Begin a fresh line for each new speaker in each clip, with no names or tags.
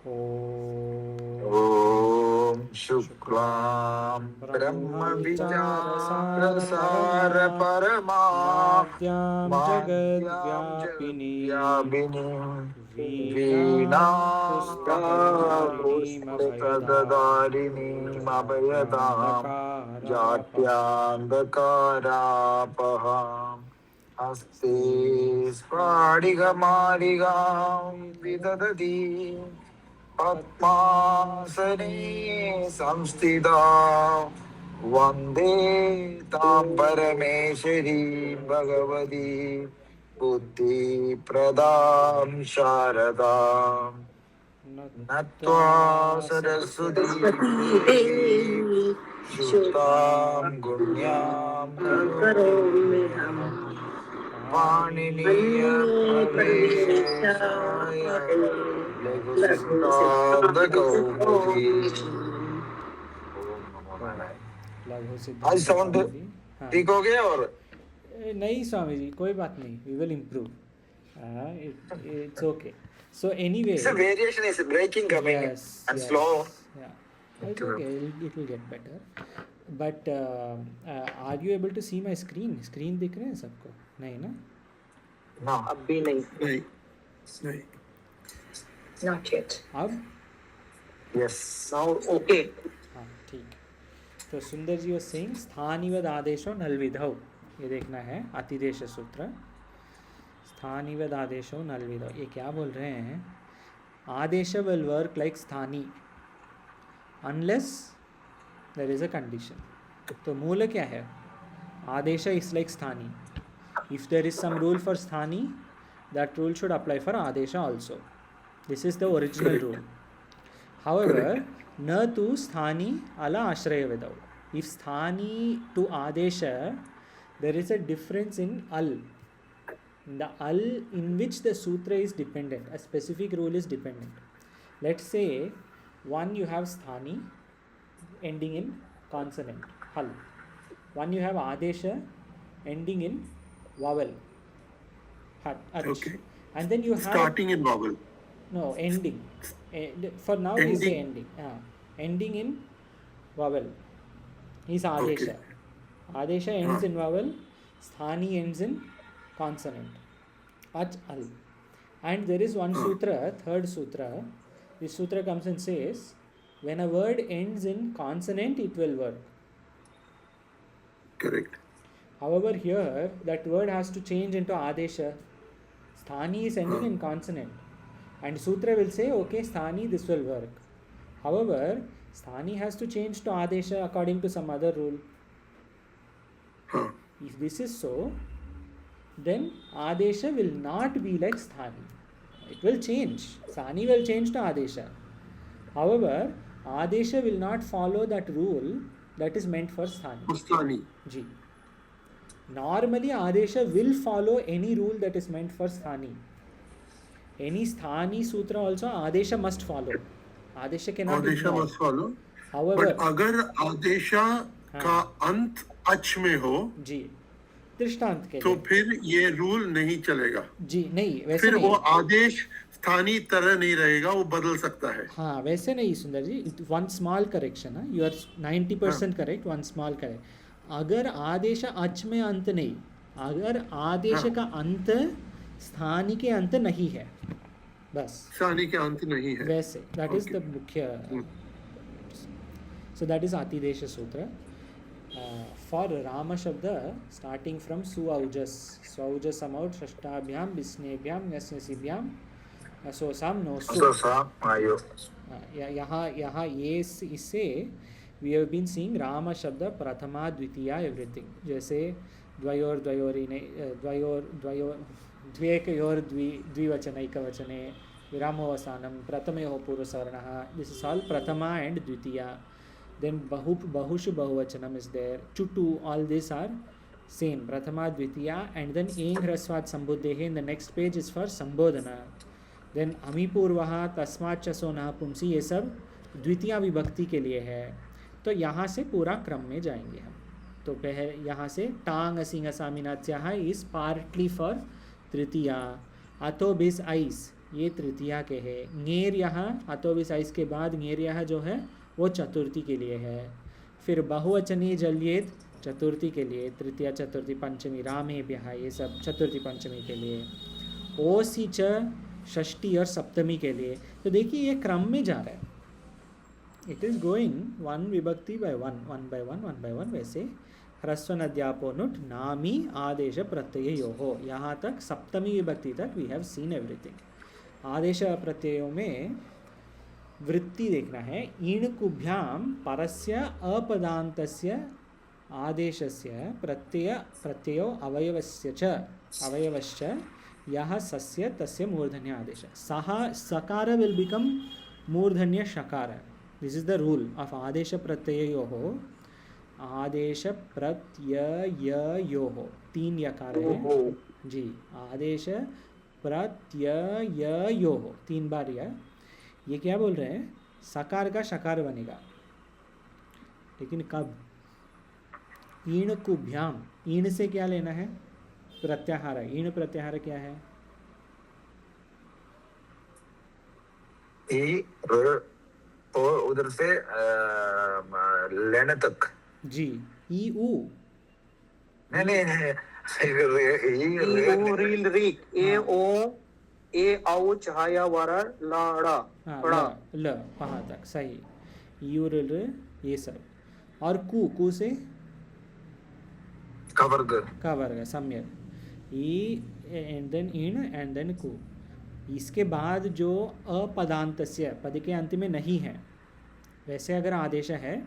ॐ शुक्लां ब्रह्मविचारसार परमा माद्यां जगद्व्यापिनीं वीणापुस्तकदारिणीम् अभयदां जात्यान्धकारापहाम् हस्ते स्फाटिकमालिकां विदधति पद्मासने संस्थिता वन्दे तां परमेश्वरीं भगवती बुद्धिप्रदां शारदाम् नत्वा सरस्वती देवीं शुद्धां गुण्यां पाणिनीयप्रवेशाय लघुसिद्धान्तकौमुदी।
लघु
आज साउंड
सिद्धांत
ठीक हो गया और
नहीं स्वामी जी, कोई बात नहीं, we will improve, it's okay. So anyway,
it's a variation is breaking coming
yes,
and
yes,
slow.
yeah, it's okay, it will get better. But are you able to see my screen? Screen दिख रहे हैं सबको? नहीं ना?
No,
अभी नहीं.
नहीं.
Not yet.
अब?
Yes.
Now okay.
हाँ ठीक. तो सुंदर जी was saying स्थानिवद आदेशो नल्विधौ, ये देखना है अतिदेश सूत्र. स्थानिवद आदेशो नल्विधौ, ये क्या बोल रहे हैं? आदेश will work like स्थानी unless there is a condition. तो मूल क्या है? आदेश is like स्थानी. If there is some rule for स्थानी, that rule should apply for Adesh also. This is the original rule. However, न तु स्थानी अला आश्रय विधौ. If स्थानी to Adesh, there is a difference in al. The al in which the sutra is dependent, a specific rule is dependent. Let's say one you have sthani ending in consonant, hal. One you have adesha ending in vowel, hat, ach.
Okay.
And then you have
Starting in vowel.
no ending. For now we say ending. Ending in vowel is adesha.
Okay.
Adesha ends in vowel, sthani ends in consonant, ach, al. And there is one sutra, third sutra. This sutra comes and says when a word ends in consonant it will work.
Correct.
However, here that word has to change into adesha. Sthani is ending in consonant, and sutra will say okay, sthani, this will work. However, sthani has to change to adesha according to some other rule. If this is so, then adesha will not be like sthani. It will change. Sthani will change to adesha. However, adesha will not follow that rule that is meant for sthani.
Sthani.
Ji. Normally, adesha will follow any rule that is meant for sthani. Any sthani sutra also adesha must follow. Adesha cannot be
आदेशा
ignored.
must follow.
However,
But अगर आदेशा का अंत अच में हो
जी दृष्टांत के
तो
लिए
फिर ये रूल नहीं चलेगा.
जी नहीं, वैसे
फिर
नहीं.
वो आदेश स्थानीय तरह नहीं रहेगा, वो बदल सकता है.
हाँ वैसे नहीं Sundar ji. One small correction है, you are 90% correct. One small correct. अगर आदेश अच में अंत नहीं, अगर आदेश का अंत स्थानी के अंत नहीं है, बस
स्थानीय के अंत नहीं है.
वैसे दैट इज द मुख्य. सो दैट इज अतिदेश सूत्र. फॉर राम शब्द स्टार्टिंग फ्रॉम सुऔजस, सौजस अमाउट षष्ठाभ्याम विस्नेभ्याम यस्यसिभ्याम असोसाम नोसु. यहाँ ये इससे we have been seeing Ram शब्द प्रथमा द्वितीया एवरीथिंग. जैसे द्वयोर द्वयोरिने द्वयोर द्वयोर द्वेकयोर द्विवचनैकवचने विरामोवसानं प्रथमयोः पूर्वसवर्णः. दिस इज ऑल प्रथमा एंड द्वितीया. Then bahushu bahuvachanam is there. Chutu, all these are same. Prathama, Dvitiya, and then eng hrasvat sambuddhehe in the next page is for sambodhana. Then amipurvaha tasmat chasona pumsi, ये सब द्वितीया विभक्ति के लिए है. तो यहाँ से पूरा क्रम में जाएंगे हम. तो पहले यहाँ से टांग असिंग असामिनाच्याः is partly for तृतीया. अतो बिस आइस, ये तृतीया के है। ङेर यहाँ अतोबी साइज के बाद ङेर यहाँ जो है वो चतुर्थी के लिए है। फिर बहुवचनी जल्येत चतुर्थी के लिए, तृतीया चतुर्थी पंचमी रामेभ्यः ये सब चतुर्थी पंचमी के लिए। ओसी च षष्ठी और सप्तमी के लिए। तो देखिए ये क्रम में जा रहा है, इट इज़ गोइंग वन विभक्ति by one, one by one वैसे। ह्रस्व नद्यापो नुट नामी आदेश प्रत्ययोः, यहाँ तक सप्तमी विभक्ति तक वी हैव सीन एवरीथिंग। आदेश प्रत्ययों में वृत्ति देखना है। ईणकुभ्याम परस्य अपदान्तस्य आदेशस्य प्रत्ययो अवयवश्च यह सस्य तस्य मूर्धन्य आदेश। सः सकार विल बिकम मूर्धन्य शकार। This is the rule of आदेश प्रत्ययोः। आदेश प्रत्यययोः तीन यकार है जी। आदेश प्रत्यययोः तीन बार ये क्या बोल रहे हैं, सकार का शकार बनेगा, लेकिन कब? ईण कुभ्याम, ईण से क्या लेना है? प्रत्याहार। ईण प्रत्याहार क्या है?
ई और उधर से लेने तक।
जी। ई ऊ
नहीं नहीं नहीं,
ई ओ रील री ए ओ ए औ छाया वारा लाड़ा
हाँ,
पड़ा।
ल वहाँ तक सही। यूर ये सब। और कु से
का वर्ग।
का वर्ग सम्यक। ई एंड देन ईण एंड देन कु। इसके बाद जो अपदान्तस्य पद के अंत में नहीं है, वैसे अगर आदेश है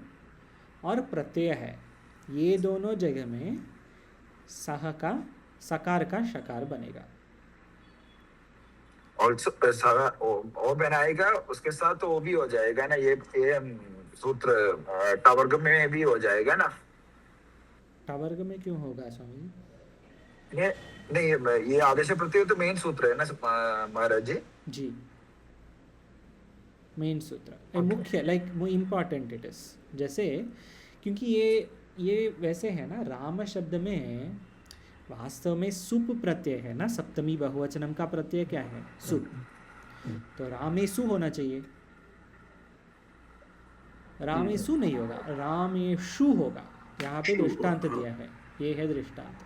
और प्रत्यय है, ये दोनों जगह में सह का सकार का शकार बनेगा।
ऑल्सो ओ बनाएगा, उसके साथ ओ भी हो जाएगा ना। ये सूत्र टावर्ग में भी हो जाएगा ना।
टावर्ग में क्यों होगा स्वामी जी?
ये नहीं, ये आदेश प्रत्यय तो मेन सूत्र है ना महाराज जी।
जी, मेन सूत्र मुख्य, लाइक इम्पॉर्टेंट इट इज। जैसे क्योंकि ये वैसे है ना, राम शब्द में वास्तव में सुप प्रत्यय है ना। सप्तमी बहुवचनम का प्रत्यय क्या है? सुप। तो रामेसु होना चाहिए, रामेसु नहीं होगा, रामेशु होगा। यहाँ पे दृष्टांत दिया है, ये है दृष्टांत।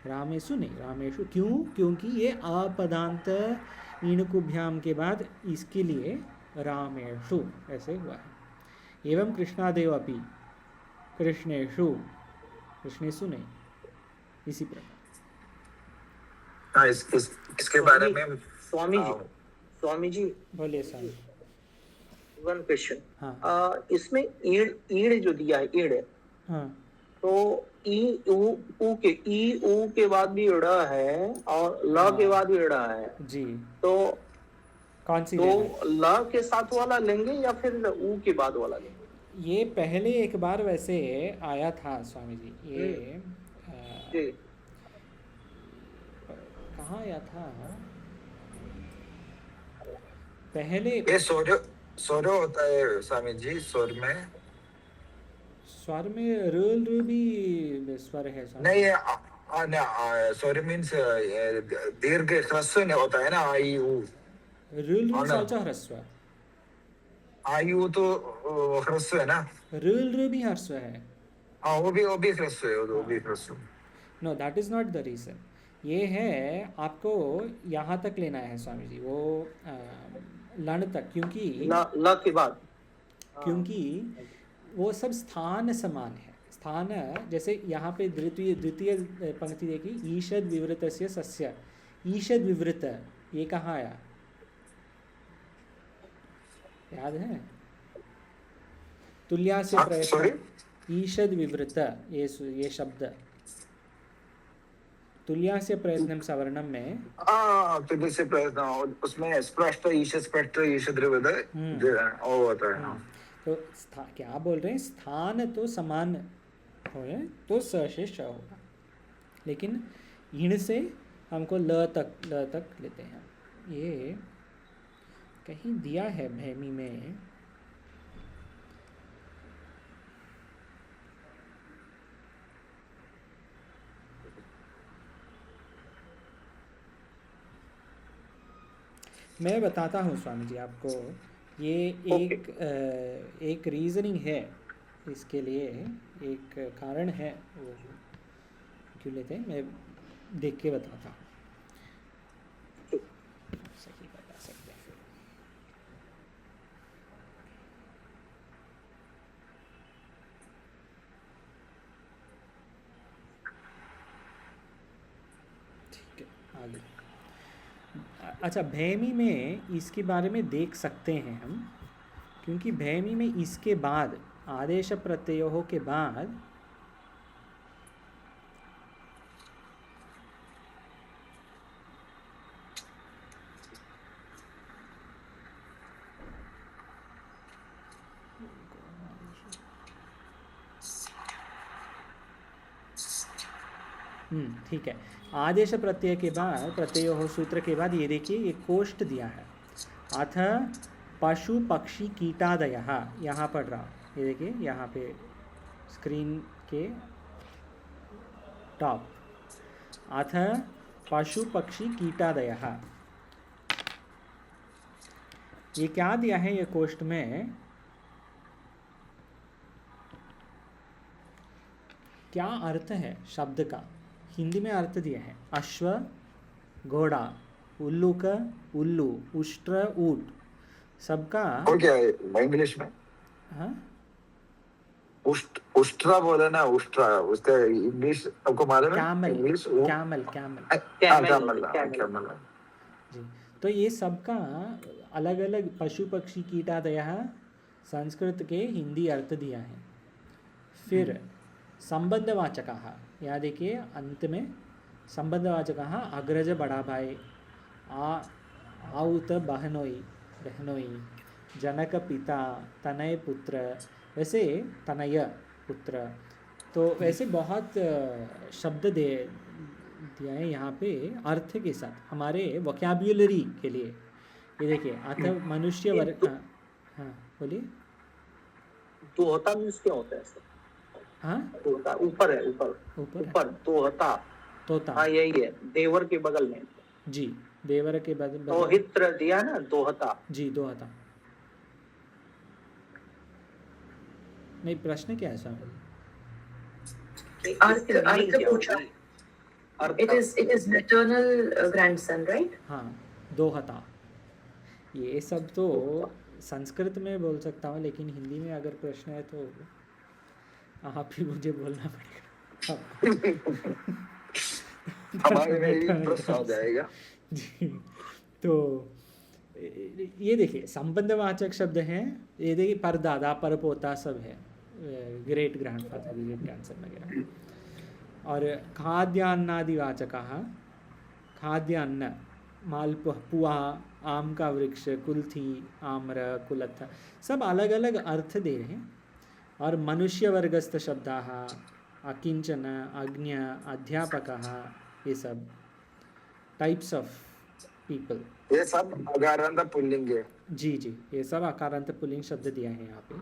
रामेशु नहीं, रामेशु। क्यों? क्योंकि ये अपदांत ईणकुभ्याम के बाद इसके लिए रामेशु ऐसे हुआ है। एवं कृष्णादेव अपि कृष्णेशु, कृष्णेशु नहीं, इसी प्रकार।
हाँ, इसके बारे में
स्वामी जी
बोलिए स्वामी।
One question.
हाँ
इसमें ईड़ ईड़ जो दिया है, ईड़,
हाँ
तो ई ऊ के बाद भी ईड़ा है और ल के बाद भी ईड़ा है।
जी।
तो
कौन सी
तो
लेना?
ल के साथ वाला लेंगे या फिर ऊ के बाद वाला लेंगे?
ये पहले एक बार वैसे आया था स्वामी जी। ये
जी
कहाँ आया था पहले?
ये सोरो होता है स्वामी जी। स्वर में,
स्वर में रुल रु भी स्वर है स्वामी।
नहीं, स्वर मीन्स दीर्घ ह्रस्व नहीं होता है ना। आयु
रुल रु आल्सो ह्रस्व।
आयु तो ह्रस्व है ना।
रुल रु भी ह्रस्व है।
हाँ, वो भी ह्रस्व है, वो भी ह्रस्व।
No, that is not the reason. ये है आपको यहाँ तक लेना है स्वामी जी, वो लण तक, क्योंकि
ल के बाद,
क्योंकि वो सब स्थान समान है। स्थान जैसे यहाँ पे द्वितीय पंक्ति देखी, ईषद विवृतस्य सस्य। ईषद विवृत ये कहाँ आया, याद है? तुल्यास्य प्रयत्न, ईषद विवृत ये शब्द तुल्यास्य प्रयत्नम सवर्णम में।
तुल्यस्य प्रयत्न, उसमें स्पष्ट ईश स्पष्ट ईशद वो होता है।
तो क्या बोल रहे हैं, स्थान तो समान हो तो स से श होगा, लेकिन ईण से हमको ल तक लेते हैं। ये कहीं दिया है भैमी में, मैं बताता हूँ स्वामी जी आपको। ये
ओके।
एक रीज़निंग है इसके लिए, एक कारण है वो क्यों लेते हैं, मैं देख के बताता हूँ, सही बता सकते हैं फिर। ठीक है, आगे। अच्छा, भैमी में इसके बारे में देख सकते हैं हम, क्योंकि भैमी में इसके बाद आदेश प्रत्ययों के बाद ठीक है, आदेश प्रत्यय के बाद, प्रत्यय हो सूत्र के बाद ये देखिए ये कोष्ठ दिया है, अथ पशु पक्षी कीटादयः, यहाँ पढ़ रहा, ये देखिए यहाँ पे स्क्रीन के टॉप, अथ पशु पक्षी कीटादयः, ये क्या दिया है ये कोष्ठ में, क्या अर्थ है शब्द का, हिंदी में अर्थ दिया है, अश्व, घोड़ा, उल्लूक, उल्लू, उष्ट्र, ऊँट, सबका।
और क्या है इंग्लिश में?
हाँ,
उष्ट्रा बोला ना, उष्ट्रा, उसका इंग्लिश आपको मालूम है?
Camel,
English
camel, camel
camel.
जी। तो ये सबका अलग अलग पशु पक्षी कीटादयः संस्कृत के हिंदी अर्थ दिया है। फिर संबंधवाचकः, यहाँ देखिए अंत में संबंधवाचकः, अग्रज बड़ा भाई, आउत बहनोई, जनक पिता, तनय पुत्र, वैसे तनय पुत्र, तो वैसे बहुत शब्द दिया है यहाँ पे अर्थ के साथ हमारे वोकैब्युलरी के लिए। ये देखिए, अतः मनुष्य वर्ग, हाँ बोलिए।
दोहता मीन्स क्या होता है सर?
हाँ,
दोहता ऊपर है, ऊपर दोहता,
तोता,
हाँ यही है, देवर के बगल में
जी, देवर के बगल,
दोहित्र दिया ना, दोहता
जी, दोहता। नहीं, प्रश्न क्या है सर?
अर्थ पूछा। It is maternal grandson, right?
हाँ, दोहता। ये सब तो संस्कृत में बोल सकता हूँ, लेकिन हिंदी में अगर प्रश्न है तो आप ही मुझे बोलना पड़ेगा।
हमारे में ही प्रश्न हो जाएगा
जी। तो ये देखिए संबंधवाचक शब्द हैं, ये देखिए परदादा, परपोता सब है, ग्रेट ग्रैंडफादर, ग्रेट ग्रैंडसन वगैरह। और खाद्यान्नादिवाचकः, खाद्यान्न, मालपुआ, आम का वृक्ष, कुल्थी, आम्र, कुलथ, सब अलग अलग अर्थ दे रहे हैं। और मनुष्य वर्गस्थ शब्दाः, अकिंचन, अज्ञ, अध्यापकः, ये सब टाइप्स ऑफ पीपल,
ये सब अकारांत पुल्लिंग है।
जी जी, ये सब अकारांत पुल्लिंग शब्द दिया है यहाँ पे।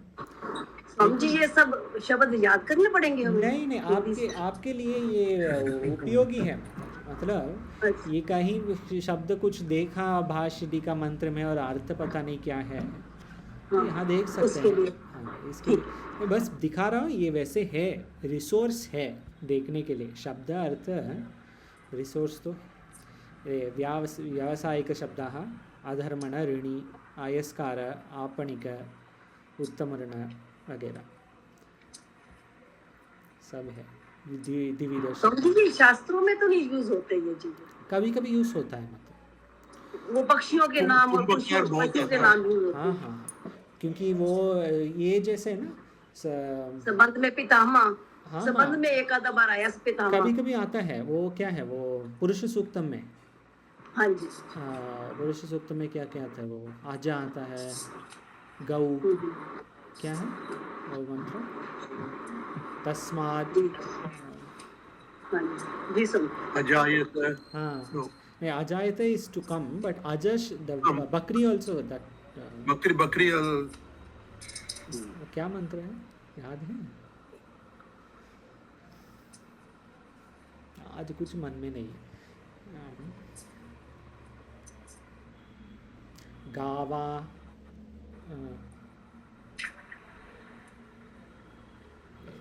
समझी, ये सब शब्द याद करने पड़ेंगे हमें?
नहीं, आपके लिए ये उपयोगी है, मतलब ये कहीं शब्द कुछ देखा भाष्य टीका मंत्र में और अर्थ पता नहीं क्या है, तो यहाँ देख सकते हैं। हाँ, इसके लिए मैं बस दिखा रहा हूँ, ये वैसे है, रिसोर्स है देखने के लिए, शब्द अर्थ रिसोर्स। तो व्यावसायिक शब्दाः, अधर्मण, ऋणी, आयस्कार, आपणिक, उत्तमर्ण वगैरह सब है। द्विविध
समझिए, शास्त्रों में तो नहीं यूज होते ये चीजें,
कभी कभी यूज होता है, मतलब
वो पक्षियों के नाम और पशुओं के नाम यूज होते
हाँ हाँ, क्योंकि वो ये जैसे ना
संबंध में पितामह,
हाँ,
संबंध में एक आधा बार आया पितामह,
कभी कभी आता है, वो क्या है, वो पुरुष सूक्तम में,
हाँ जी,
पुरुष सूक्त में क्या क्या आता है, वो आजा आता है, गौ, क्या है वो मंत्र, तस्मात्,
जी सुन,
अजायत,
हाँ नहीं, अजायत is to come, but ajash, the बकरी also, that
बकरी
क्या मंत्र है, याद है? आज कुछ मन में नहीं है। गावा, अ,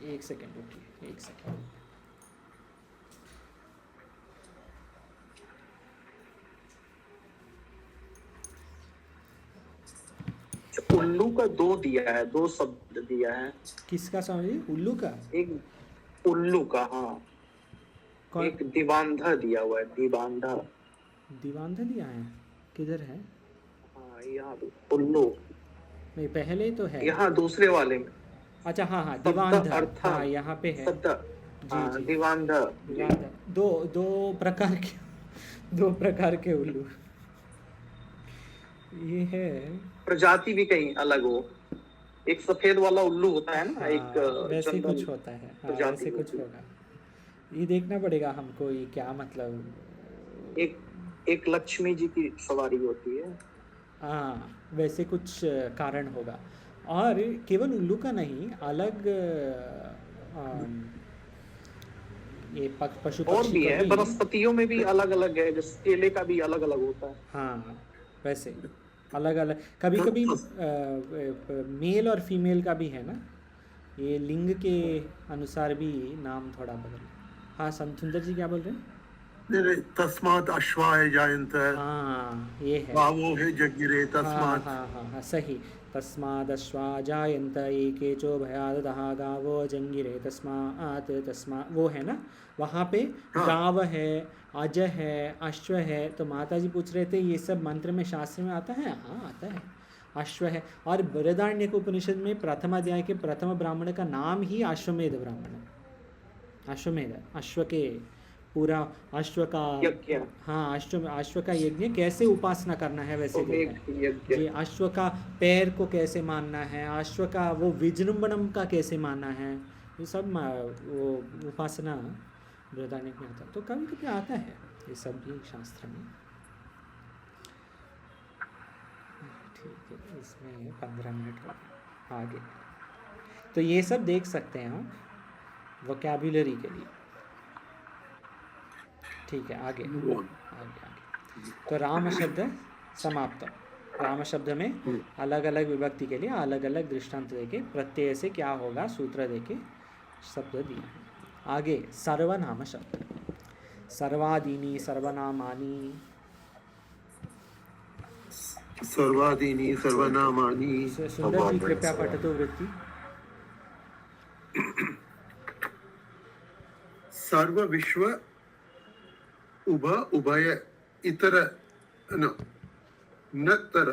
एक सेकेंड रुकिए, एक सेकेंड।
उल्लू का दो दिया है, दो शब्द दिया है।
किसका समझिए? उल्लू का?
एक उल्लू का, हाँ।
कौन?
एक दिवांधा दिया हुआ है, दिवांधा।
दीवांधा दिया है? किधर है?
हाँ, यहाँ उल्लू,
नहीं, पहले तो है।
यहाँ दूसरे वाले में।
अच्छा, हाँ हाँ,
शब्द
दीवांधा,
अर्थ,
हाँ यहाँ पे है।
शब्द,
जी
हाँ,
जी,
दिवांधा।
दीवांधा। दो दो प्रकार के, दो प्रकार के उल्लू ये है।
प्रजाति भी कहीं अलग हो। एक सफेद वाला उल्लू होता है ना,
हाँ,
एक
वैसे
जंगल
कुछ होता है, हाँ
प्रजाति
वैसे कुछ
होती है।
होगा। ये देखना पड़ेगा हमको, ये क्या मतलब।
एक लक्ष्मी जी की सवारी होती है।
हाँ, वैसे कुछ कारण होगा। और केवल उल्लू का नहीं, अलग ये पशु
और
पक्षी
भी
का
है,
भी।
वनस्पतियों में भी अलग अलग है, जैसे केले का भी अलग अलग होता है।
हाँ, वैसे अलग अलग, कभी कभी मेल और फीमेल का भी है ना, ये लिंग के अनुसार भी नाम थोड़ा बदल। हाँ, सुंदर जी क्या बोल रहे हैं?
तस्मात् अश्वाय जायन्त,
हाँ, ये है।
गावो है जगिरे,
हाँ
तस्मात्।
हाँ हाँ हाँ, सही। तस्मादश्वा जायन्त एकेचो भयादतः गावो जंगिरे तस्मात्, वो है ना वहाँ पे।
हाँ।
गाव है, अज है, अश्व है। तो माता जी पूछ रहे थे ये सब मंत्र में, शास्त्र में आता है? हाँ, आता है। अश्व है। और बृहदारण्यक उपनिषद में प्रथम अध्याय के प्रथम ब्राह्मण का नाम ही अश्वमेध ब्राह्मण है। अश्वमेध, अश्व के पूरा अश्व का
यज्ञ।
हाँ, अश्व का यज्ञ कैसे उपासना करना है वैसे देखा है।
यज्ञ।
जी, अश्व का पैर को कैसे मानना है, अश्व का वो विजृंभणम का कैसे मानना है, ये सब वो उपासना बृहदारण्यक में आता है। तो कभी कभी आता है ये सब भी शास्त्र में। ठीक है, इसमें 15 मिनट हो गए। आगे तो ये सब देख सकते हैं हम वोकैब्युलरी के लिए। ठीक है, आगे आगे आगे। तो राम शब्द समाप्त। राम शब्द में अलग अलग विभक्ति के लिए अलग अलग दृष्टांत देके प्रत्यय से क्या होगा सूत्र देके शब्द दिया है। आगे सर्वनाम शब्द, सर्वादीनी, सर्वनामानी।
सर्वादीनि सर्वनामानि।
सुंदर जी कृपया पठतु वृत्ति।
सर्व विश्व उभय इतर नतर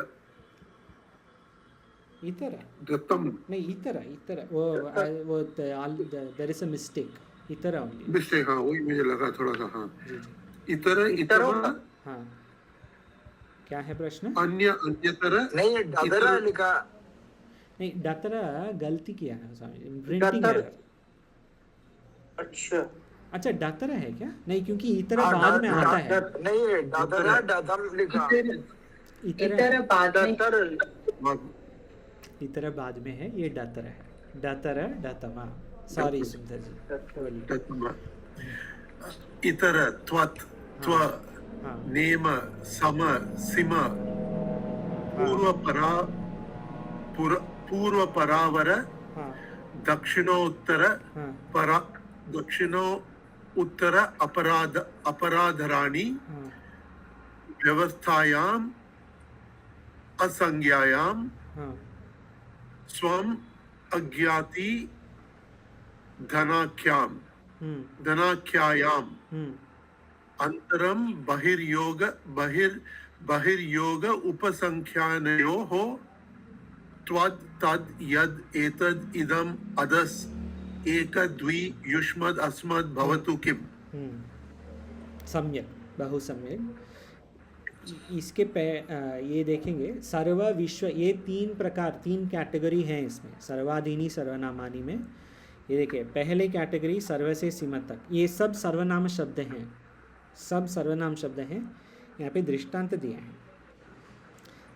इतर
दत्तम
नहीं, इतर वो देयर इज अ मिस्टेक, इतर ओनली
मिस्टेक। हाँ, वही मुझे लगा थोड़ा सा। हाँ,
जी जी।
इतर
हाँ, क्या है प्रश्न?
अन्य अन्यतर
नहीं, ये डदरा लिखा।
नहीं, डतरा गलती किया है स्वामी, प्रिंटिंग
डतर।
एरर।
अच्छा,
अच्छा, डतरा है क्या? नहीं, क्योंकि इतर
हाँ,
बाद में आता है।
नहीं, ये डदरा डदम लिखा।
इतर
बाद में
डतर।
इतर बाद में है, ये डतर है। डतर डतमा, सॉरी सुंदर जी, बोलिए।
इतर त्वत् त्व
हाँ
नेम सम सिम पूर्वपरा पूर्व परावर
हाँ
दक्षिणोत्तर
हाँ
परा दक्षिणो उत्तर अपराधराणि
हाँ
व्यवस्थायाम् असंज्ञायाम्
हाँ
स्वम् अज्ञाति धनाख्याम्
हम्म
धनाख्यायाम्
हम्म
अंतरम बहिर्योग उपसंख्यानयोः त्वद् तद् यद् एतद् इदम् अदस् एक द्वि युष्मद् अस्मद् भवतु किम्।
सम्यक, बहु सम्यक। इसके ये देखेंगे सर्व विश्व, ये तीन प्रकार, तीन कैटेगरी हैं इसमें सर्वाधीनी सर्वनामानी में। ये देखिए, पहले कैटेगरी सर्व से सीमत तक, ये सब सर्वनाम शब्द हैं, सब सर्वनाम शब्द हैं। यहाँ पे दृष्टांत दिए हैं।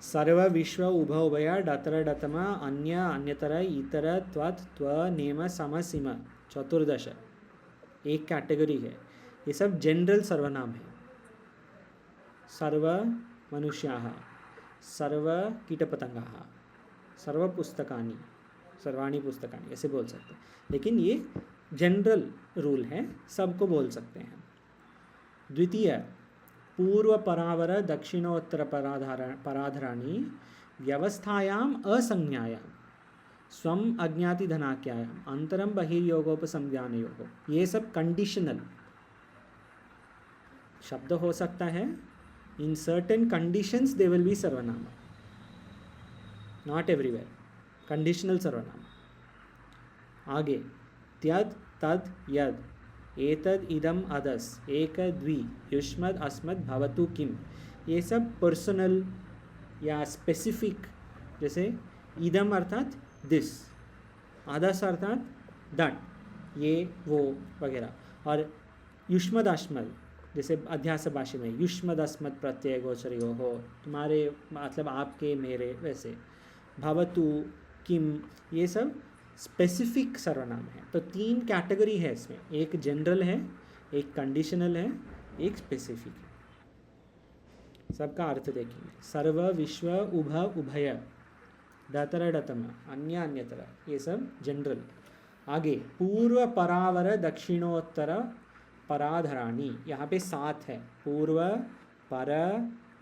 सर्व विश्व उभ उभय डतर डतमा अन्य अन्यतर इतर त्वत् त्व नेम सम सीम, 14 एक कैटेगरी है। ये सब जनरल सर्वनाम है। सर्व मनुष्याः, सर्व कीटपतंगाः, सर्व पुस्तकानि, सर्वाणि पुस्तकानि ऐसे बोल सकते हैं, लेकिन ये जनरल रूल है, सबको बोल सकते हैं। द्वितीय पूर्व परावर दक्षिणोत्तर पराधराणि व्यवस्थायाम असंज्ञायाम स्वम अज्ञाति धनाख्यायाम अंतरम बहिर्योगोपसंज्ञानयोः, ये सब कंडीशनल शब्द हो सकता है। In certain conditions they will be सर्वनाम, नॉट एवरीवेयर, कंडीशनल सर्वनाम। आगे त्यद तद यद एतद इदम अदस एक द्वि युष्मद अस्मद भवतु किम, ये सब पर्सनल या स्पेसिफिक, जैसे इदम अर्थात दिस, अदस अर्थात दैट, ये वो वगैरह। और युष्मद अस्मद जैसे अध्यास भाषा में युष्मद अस्मद प्रत्यय गोचरियो हो, तुम्हारे मतलब आपके मेरे, वैसे भवतु किम, ये सब स्पेसिफिक सर्वनाम है। तो तीन कैटेगरी है इसमें, एक जनरल है, एक कंडीशनल है, एक स्पेसिफिक है। सबका अर्थ देखेंगे। सर्व विश्व उभ उभय डतर डतम अन्य अन्यतर, ये सब जनरल। आगे पूर्व परावर दक्षिणोत्तर पराधराणी, यहाँ पे 7 है, पूर्व पर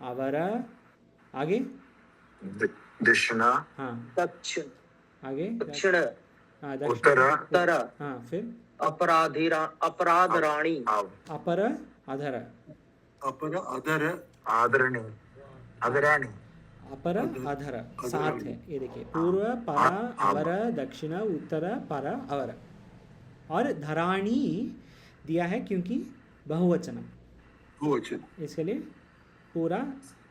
अवर, आगे
दक्षिणा,
हाँ
दक्षिण,
आगे
दक्षिण,
हाँ
उत्तर,
उत्तर,
हाँ फिर
अपराधराणी,
अपर अधर,
अपर अधर
आदरणी, अदराणी,
अपर अधर 7 है। ये देखिए पूर्व पर अवर दक्षिण उत्तर पर अवर, और धराणी दिया है क्योंकि बहुवचनम,
बहुवचन,
इसके लिए पूरा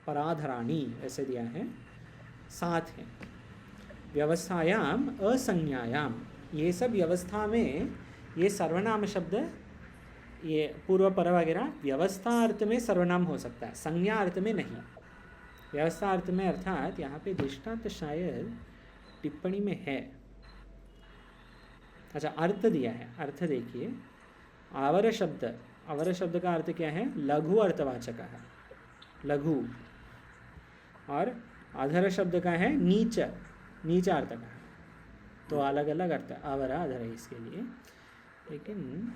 पराधराणी ऐसे दिया है। 7 है। व्यवस्थायाम असंज्ञायाम, ये सब व्यवस्था में ये सर्वनाम शब्द, ये पूर्व पर वगैरह व्यवस्था अर्थ में सर्वनाम हो सकता है, संज्ञा अर्थ में नहीं। व्यवस्था अर्थ में अर्थात यहाँ पे दृष्टांत शायद टिप्पणी में है। अच्छा, अर्थ दिया है, अर्थ देखिए। आवर शब्द का अर्थ क्या है? लघु अर्थवाचक है, लघु। और अधर शब्द का है नीच, नीचा अर्थ का है। तो अलग अलग अर्थ आवर अधर है इसके लिए, लेकिन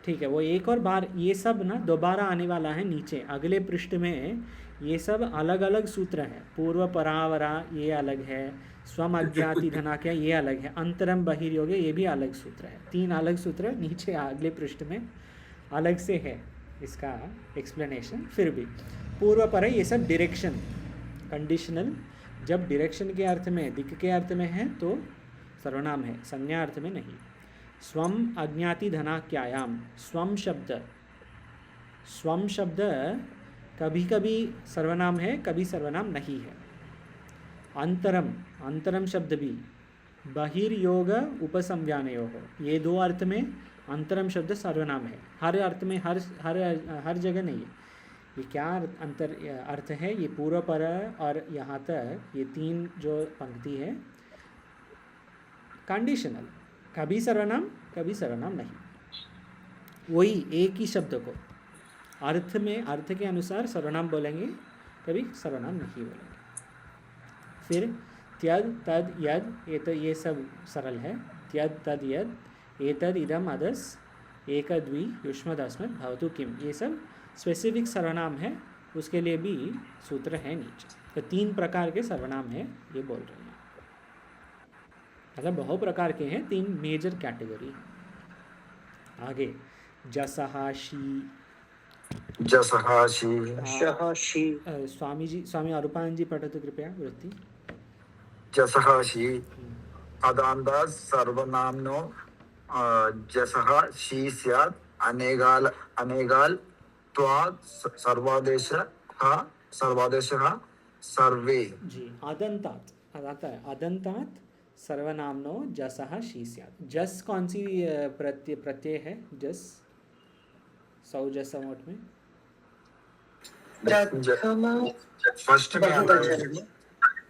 ठीक है। वो एक और बार ये सब ना दोबारा आने वाला है नीचे अगले पृष्ठ में। ये सब अलग अलग सूत्र हैं। पूर्व परावरा ये अलग है, स्वम अज्ञाति धनाख्या ये अलग है, अंतरम बहिर्योगे ये भी अलग सूत्र है। 3 अलग सूत्र नीचे अगले पृष्ठ में अलग से है इसका एक्सप्लेनेशन। फिर भी पूर्व पर ये सब डायरेक्शन, कंडीशनल। जब डायरेक्शन के अर्थ में, दिक् के अर्थ में है तो सर्वनाम है, संज्ञा अर्थ में नहीं। स्वम अज्ञाति धनाख्यायाम, स्वम शब्द कभी कभी सर्वनाम है, कभी सर्वनाम नहीं है। अंतरम शब्द भी बहिर्योग उपसंज्ञानयोः, ये 2 अर्थ में अंतरम शब्द सर्वनाम है। हर अर्थ में, हर जगह नहीं है। ये क्या अंतर अर्थ है? ये पूर्व पर और यहाँ तक ये 3 जो पंक्ति है कंडीशनल, कभी सर्वनाम कभी सर्वनाम नहीं। वही एक ही शब्द को अर्थ में, अर्थ के अनुसार सर्वनाम बोलेंगे, कभी सर्वनाम नहीं बोलेंगे। फिर त्यद तद यद, ये तो ये सब सरल है। त्यद तद यद एतद इदम अदस एक द्वि युष्मदस्मद भवतु किम, ये सब स्पेसिफिक सर्वनाम है, उसके लिए भी सूत्र है नीचे। तो 3 प्रकार के सर्वनाम है ये बोल रहे हैं। मतलब बहु प्रकार के हैं, 3 मेजर कैटेगरी। आगे जसहा शी,
जसहा शी,
शह शी।
स्वामी जी, स्वामी अरूपानंद जी पठतु कृपया वृत्ति।
जसहा शी अदान्ता सर्वनाम्नो जसहा शी स्यात् अनेगाल त्वात् सर्वादेशः सर्वे।
जी, अदंतात, अदंतात सर्वनामनो जसहा शी स्यात्। जस कौन सी प्रत्यय है? जस सौजस मोट में
फर्स्ट में आता है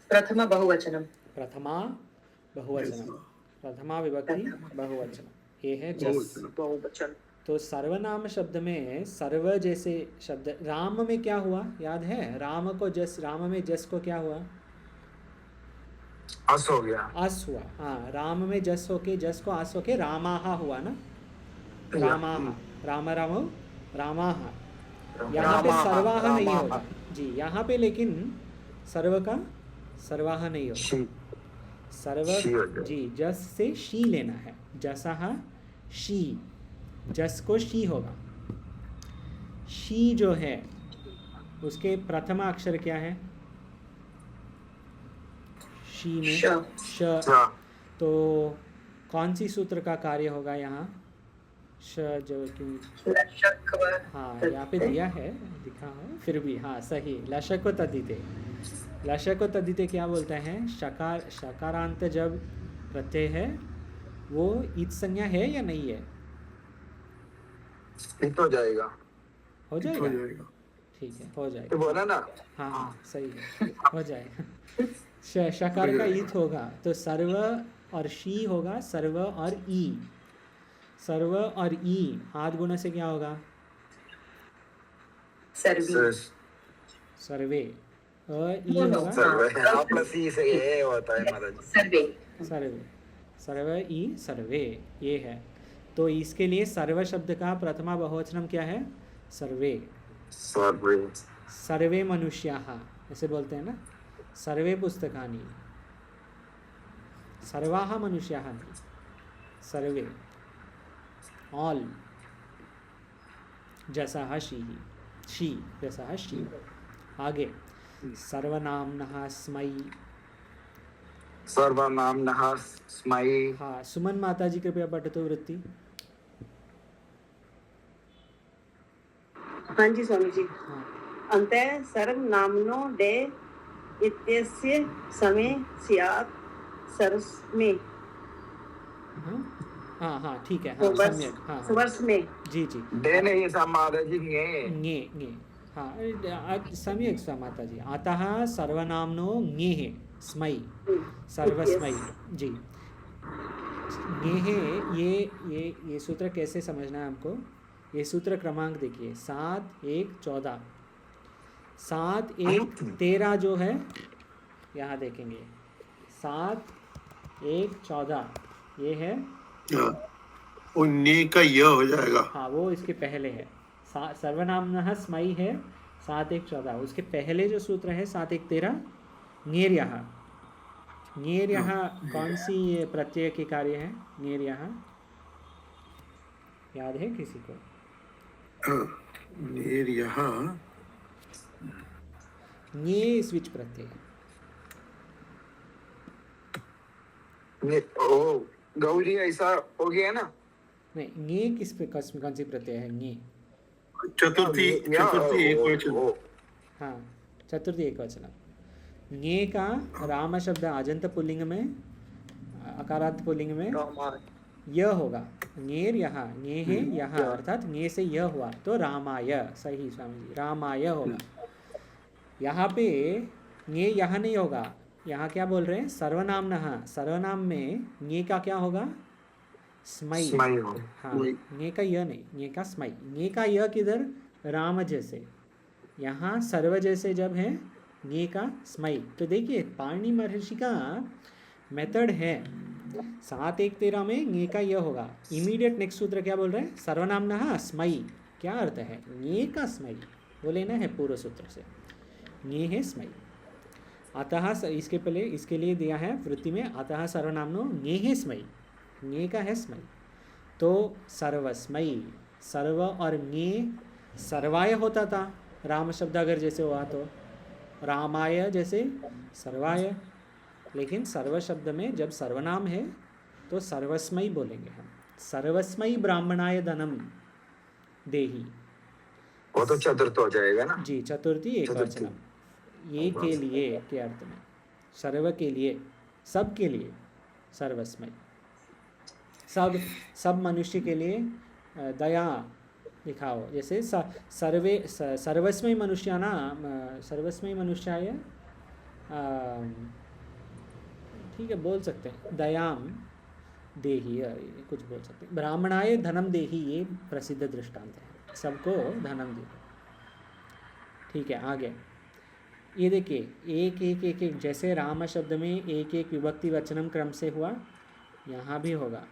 प्रथमा बहुवचनम,
प्रथमा बहुवचनम, प्रथमा विभक्ति बहुवचन, ये है जस।
बहुवचन।
तो सर्वनाम शब्द में सर्व जैसे शब्द, राम में क्या हुआ याद है? राम में जस को क्या हुआ?
अस हो गया।
अस हुआ। हाँ, राम में जस होके, जस को अस होके रामाहा हुआ ना, रामाहा, राम रामो रामाहा। यहाँ पे सर्वाहा नहीं होगा जी, यहाँ पे लेकिन सर्व का सर्वाहा नहीं होगा।
शी
सर्व
शी हो जाए।
जी, जस से शी लेना है, जसहा शी, जस को शी होगा। शी जो है उसके प्रथम अक्षर क्या है? शी में
श।
श। तो कौन सी सूत्र का कार्य होगा यहाँ? श जो कि हाँ यहाँ पे दिया है, दिखा है फिर भी, हाँ सही, लशको तद्धिते। लशको तद्धिते क्या बोलते हैं? शकारांत जब प्रत्यय है वो ईत संज्ञा है या नहीं है?
इत हो जाएगा।
हो
हो
जाएगा,
जाएगा।
ठीक है, हो
तो
जाएगा।
बोला ना।
हाँ हाँ सही है, हो जाएगा। शकार का ईत होगा तो सर्व और शी होगा, सर्व और ई। सर्व और ई आद गुण से क्या होगा?
सर्वी
सर्वे। ई होगा
सर्वे, आ प्लस ई से ये होता है महाराज।
सर्वे
सर्वे। सर्व ई सर्वे, ये है। तो इसके लिए सर्व शब्द का प्रथमा बहुवचनम क्या है? सर्वे।
सर्वे
सर्वे मनुष्याः ऐसे बोलते हैं ना, सर्वे पुस्तकानि, सर्वाः मनुष्याः नहीं, सर्वे, ऑल। जसः शीः, शी जसः शी। आगे सर्वनाम्नः स्मै।
सर्वनाम्नः स्मै।
हाँ, सुमन माता जी कृपया पठतु वृत्ति।
हाँ जी स्वामी जी।
हाँ,
अन्तः सर्वनाम्नो डे इत्यस्य समय स्यात् सर्वस्मै।
हाँ हाँ ठीक है, हाँ
वर्ष
सम्यक, हाँ हाँ
वर्ष में
जी जी।
डे नहीं था महाराज जी, ङे।
ङे, हाँ सम्यक सा माता जी। अतः सर्वनाम्नो ङेः स्मै, सर्वस्मै जी। ङेः, ये सूत्र कैसे समझना है हमको? ये सूत्र क्रमांक देखिए, 7 1 14, 7 1 13 जो है, यहाँ देखेंगे 7 1 14 ये है।
वो ने का य हो जाएगा।
हाँ, वो इसके पहले है। सर्वनाम्नः स्मै है 7 1 14, उसके पहले जो सूत्र है 7 1 13 ङेर्यः। ङेर्यः कौन सी प्रत्यय के कार्य है? ङेर्यः याद है किसी को?
यहाँ
ङे स्विच प्रत्यय।
ओ गौरी ऐसा हो गया ना।
नहीं, ङे किस पे कौन सी प्रत्यय है? ङे,
चतुर्थी एकवचन।
हाँ चतुर्थी एकवचन। ङे का राम शब्द आजंत पुल्लिंग में, अकारांत पुल्लिंग में य होगा। ङेर यहाँ, ङे है यहाँ, अर्थात ङे से य हुआ तो रामाय। सही स्वामी जी, रामाय होगा। यहाँ पे ङे यहाँ नहीं होगा, यहाँ क्या बोल रहे हैं? सर्वनाम्नः, सर्वनाम में ङे का क्या होगा? स्मै।
स्मै हो।
हाँ, ङे का य नहीं, ङे का स्मै। ङे का य किधर? राम जैसे, यहाँ सर्व जैसे जब है ङे का स्मै। तो देखिए पाणिनि महर्षि का मेथड है। 7 1 13 में ङे का य होगा। इमीडिएट नेक्स्ट सूत्र क्या बोल रहे हैं? सर्वनाम्नः स्मै। क्या अर्थ है? ङे का स्मै, वो लेना है पूर्व सूत्र से। ङे है स्मै। अतः इसके पहले, इसके लिए दिया है वृत्ति में, अतः सर्वनाम्नो ङे है स्मै। ङे का है स्मै, तो सर्वस्मै। सर्व और ङे सर्वाय होता था, राम शब्द अगर जैसे हुआ तो रामाय जैसे सर्वाय। लेकिन सर्व शब्द में जब सर्वनाम है तो सर्वस्मै बोलेंगे हम। सर्वस्मै ब्राह्मणाय धनम देहि।
वो तो चतुर्थ हो जाएगा ना
जी, चतुर्थी एकवचनम। ये के लिए के अर्थ में, सर्व के लिए, सब के लिए सर्वस्मै। सब मनुष्य के लिए दया दिखाओ। जैसे सर्वस्मै मनुष्याणाम, सर्वस्मै मनुष्याय, ठीक है बोल सकते हैं, दयाम देही, कुछ बोल सकते हैं। ब्राह्मणाय धनम देही, ये प्रसिद्ध दृष्टांत है, सबको धनम दे। ठीक है, आगे ये देखिए, एक एक एक एक, जैसे राम शब्द में एक एक विभक्ति वचनम क्रम से हुआ, यहाँ भी होगा।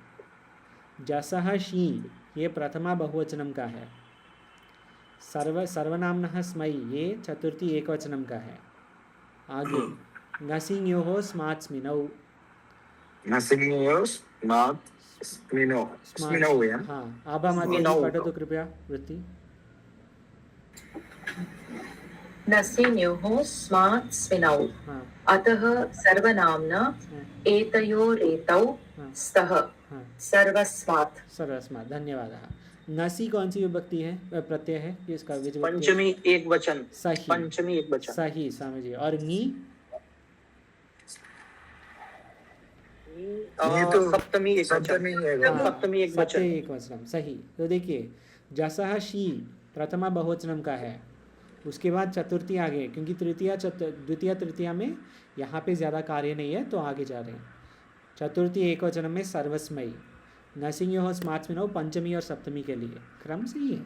जसः शी, ये प्रथमा बहुवचनम का है। सर्वनाम्नः स्मै, ये चतुर्थी एकवचनम का है। आगे नसिंयोः स्मात् स्मिनौ,
नसिंयोः स्मात् स्मिनौ, स्मिनौ या
हाँ। आभामाता जी
स्मिनौ।
पठतु कृपया वृत्ति।
नसिन्योः स्मात् स्मिनौ,
हाँ
अतः सर्वनाम्ना एतयोरेतौ
हाँ
स्तः
हाँ,
सर्वस्मात्।
सर्वस्मात्, धन्यवादः। नसी कौन सी विभक्ति है, प्रत्यय है, इसका विभक्ति?
पंचमी एक वचन,
सही,
पंचमी एक वचन।
सही स्वामी जी। और नी?
ये तो
सप्तमी एक वचन,
सप्तमी है
हाँ,
सप्तमी एक
सत्य
वचन।
एक वचनम, सही। तो देखिए, जसः शी प्रथमा बहुवचनम का है, उसके बाद चतुर्थी आगे, क्योंकि द्वितीय तृतीया में यहाँ पे ज़्यादा कार्य नहीं है तो आगे जा रहे हैं। चतुर्थी एकवचनम में सर्वस्मयी, नसिंयोः स्मात् स्मिनौ पंचमी और सप्तमी के लिए क्रम सही है।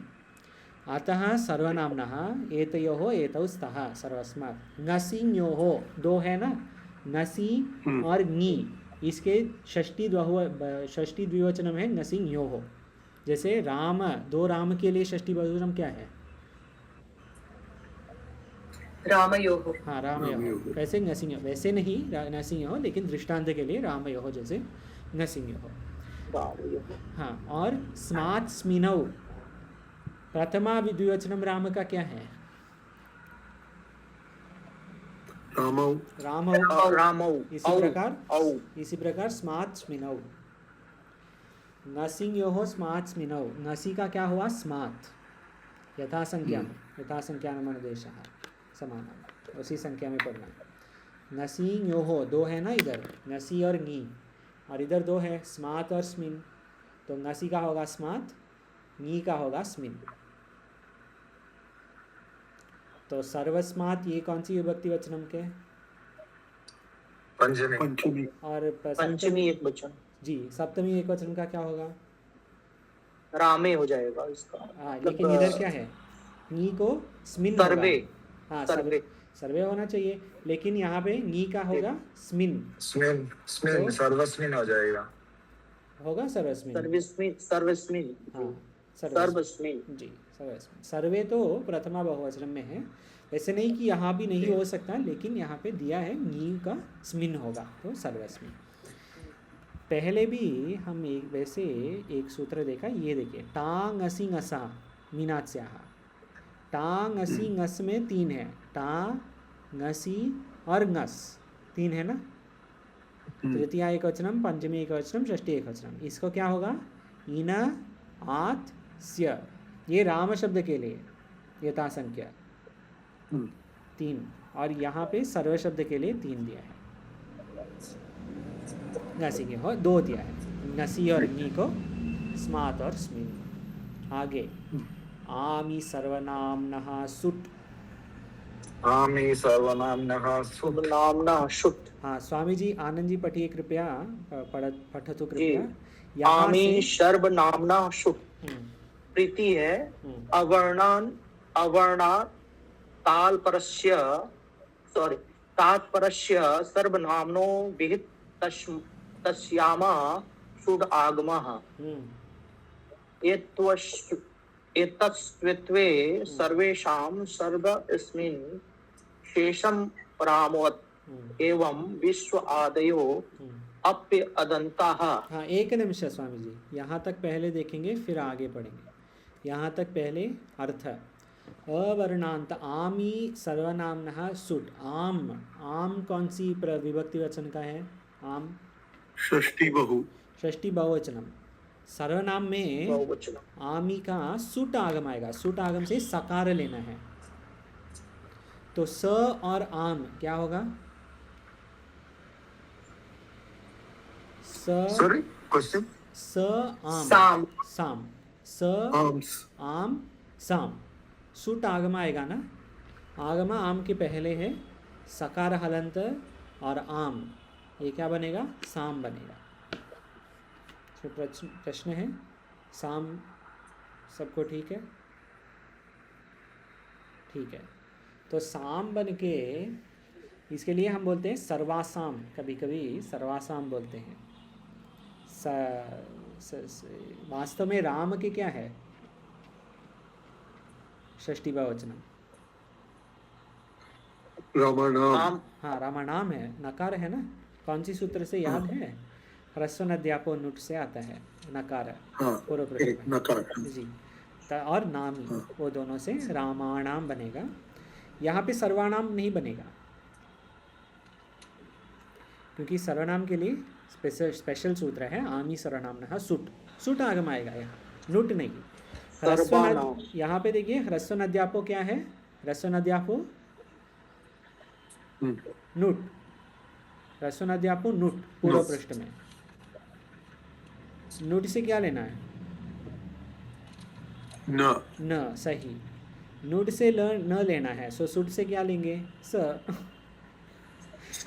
अतः सर्वनाम्नः एतयोः एतौ स्तः सर्वस्मात्। नसिंयोः, दो है ना, नसी और नी, इसके षष्ठी द्विवचनम है नसिंयोः। जैसे राम, दो राम के लिए षष्ठी बहुवचन क्या है?
रामयोः।
हाँ, रामयोः। वैसे नसिंह, वैसे नहीं नसिंह, लेकिन दृष्टांत के लिए रामयोः, जैसे नसिंयोः। हाँ, और स्मात् स्मिनौ, प्रथमा द्विवचनम राम का क्या है?
रामौ,
रामौ।
रामौ,
इसी प्रकार स्मात् स्मिनौ, नसिंयोः स्मात् स्मिनौ, नसी का क्या हुआ? स्मात्, यथा संख्यानम अनुदेशः, समान, उसी संख्या में पढ़ना। नसिंयोः, दो है ना इधर, नसी और नी, और इधर दो है, स्मात् और स्मिन, तो नसी का होगा स्मात्, नी का होगा स्मिन। तो सर्वस्मात् ये कौन सी विभक्ति वचनम के?
पंचमी।
पंचमी,
और
पंचमी एक वचन,
जी, सप्तमी एक वचन का क्या होगा?
रामे हो जाएगा इसका।
हाँ, लेकिन इधर क्या है? नी को स्मिन होगा।
सर्वे,
हाँ,
सर्वे,
सर्वे होना चाहिए, लेकिन यहाँ पे नी का होगा स्मिन,
स्मिन, स्मिन, सर्वस्मिन हो जाएगा।
होगा सर्वस्मिन।
सर्वस्मिन, सर्वस्मिन,
हाँ,
सर्वस्मिन।
जी, सर्वस्मिन। सर्वे तो प्रथमा बहुवचन में है, वैसे नहीं कि यहाँ भी नहीं हो सकता, लेकिन यहाँ पे दिया है नी का स्मिन होगा, तो सर्वस्मिन। पहले भी हम वैसे एक सूत्र देखा, ये देखिए, टांग असी ngसा मीनात्स्याः। टांग असी ngस में तीन है, टा, ngसी और ngस, तीन है ना। तृतीया एक वचनम, पंचमी एक वचनम, षष्ठी एक वचनम। इसको क्या होगा? इन, आत, स्य, ये राम शब्द के लिए यथा संख्या तीन, और यहाँ पे सर्व शब्द के लिए तीन दिया है। नसी के हो दो दिया है, नसी और नी को स्मात् और स्मिन। आगे आमी सर्वनाम्नः सुट,
आमी सर्वनाम्नः सुट,
नामना शुट।
हाँ, स्वामी जी, आनंद जी पढ़िए कृपया, पठतु
जी,
कृपया। यहाँ
आमी
से
सर्वनाम्ना शुट। प्रीति है अवर्णा तालपरस्य, सॉरी, तात्परस्य सर्वनाम्नो विहित तस्यामा शुड आगमः। एतस्त्वे सर्वेषां सर्वस्मिन् शेषं परामोत् एवं विश्व आदयो अप्य अदन्ताः।
हाँ, एक निमिष स्वामी जी, यहाँ तक पहले देखेंगे फिर आगे पढ़ेंगे। यहाँ तक पहले अर्थ, अवर्णांत, आमी सर्वनाम्नः सुट। आम, आम कौन सी विभक्ति वचन का है? आम
षष्ठी बहु,
षष्ठी बहुवचनम। सर्वनाम में
बहुवचन।
आमी का सुट आगम आएगा, सुट आगम से सकार लेना है, तो स और आम क्या होगा?
Sorry, question.
स आम,
साम,
साम, स
आम्स,
आम, साम। सुट आगम आएगा ना, आगम आम के पहले है, सकार हलंत और आम, ये क्या बनेगा? साम बनेगा। फिर प्रश्न है, साम सबको ठीक है? ठीक है, तो साम बन के इसके लिए हम बोलते हैं सर्वासाम, कभी कभी सर्वासाम बोलते हैं। वास्तव में राम के क्या है षष्ठी बहुवचनम?
रामानाम।
हाँ, रामानाम है, नकार है ना। कौन सी सूत्र से याद है? ह्रस्व नद्यापो नुट से आता है नकार,
हाँ,
पूर्व प्रश्न
एक
में।
नकार।
जी, और नामी, वो दोनों से रामाणाम बनेगा। यहाँ पे सर्वानाम नहीं बनेगा, क्योंकि सर्वनाम के लिए स्पेशल सूत्र है आमी सर्वनाम सुट, सुट आगम आएगा यहाँ, नुट नहीं।
सर्वनाम।
यहाँ पे देखिए ह्रस्व नद्यापो क्या है? ह्रस्व नद्यापो नुट, ह्रस्व नद्यापो नुट पूर्व पृष्ठ में। नुट से क्या लेना है? न, सही। नुट से न लेना है, सो सुट से क्या लेंगे?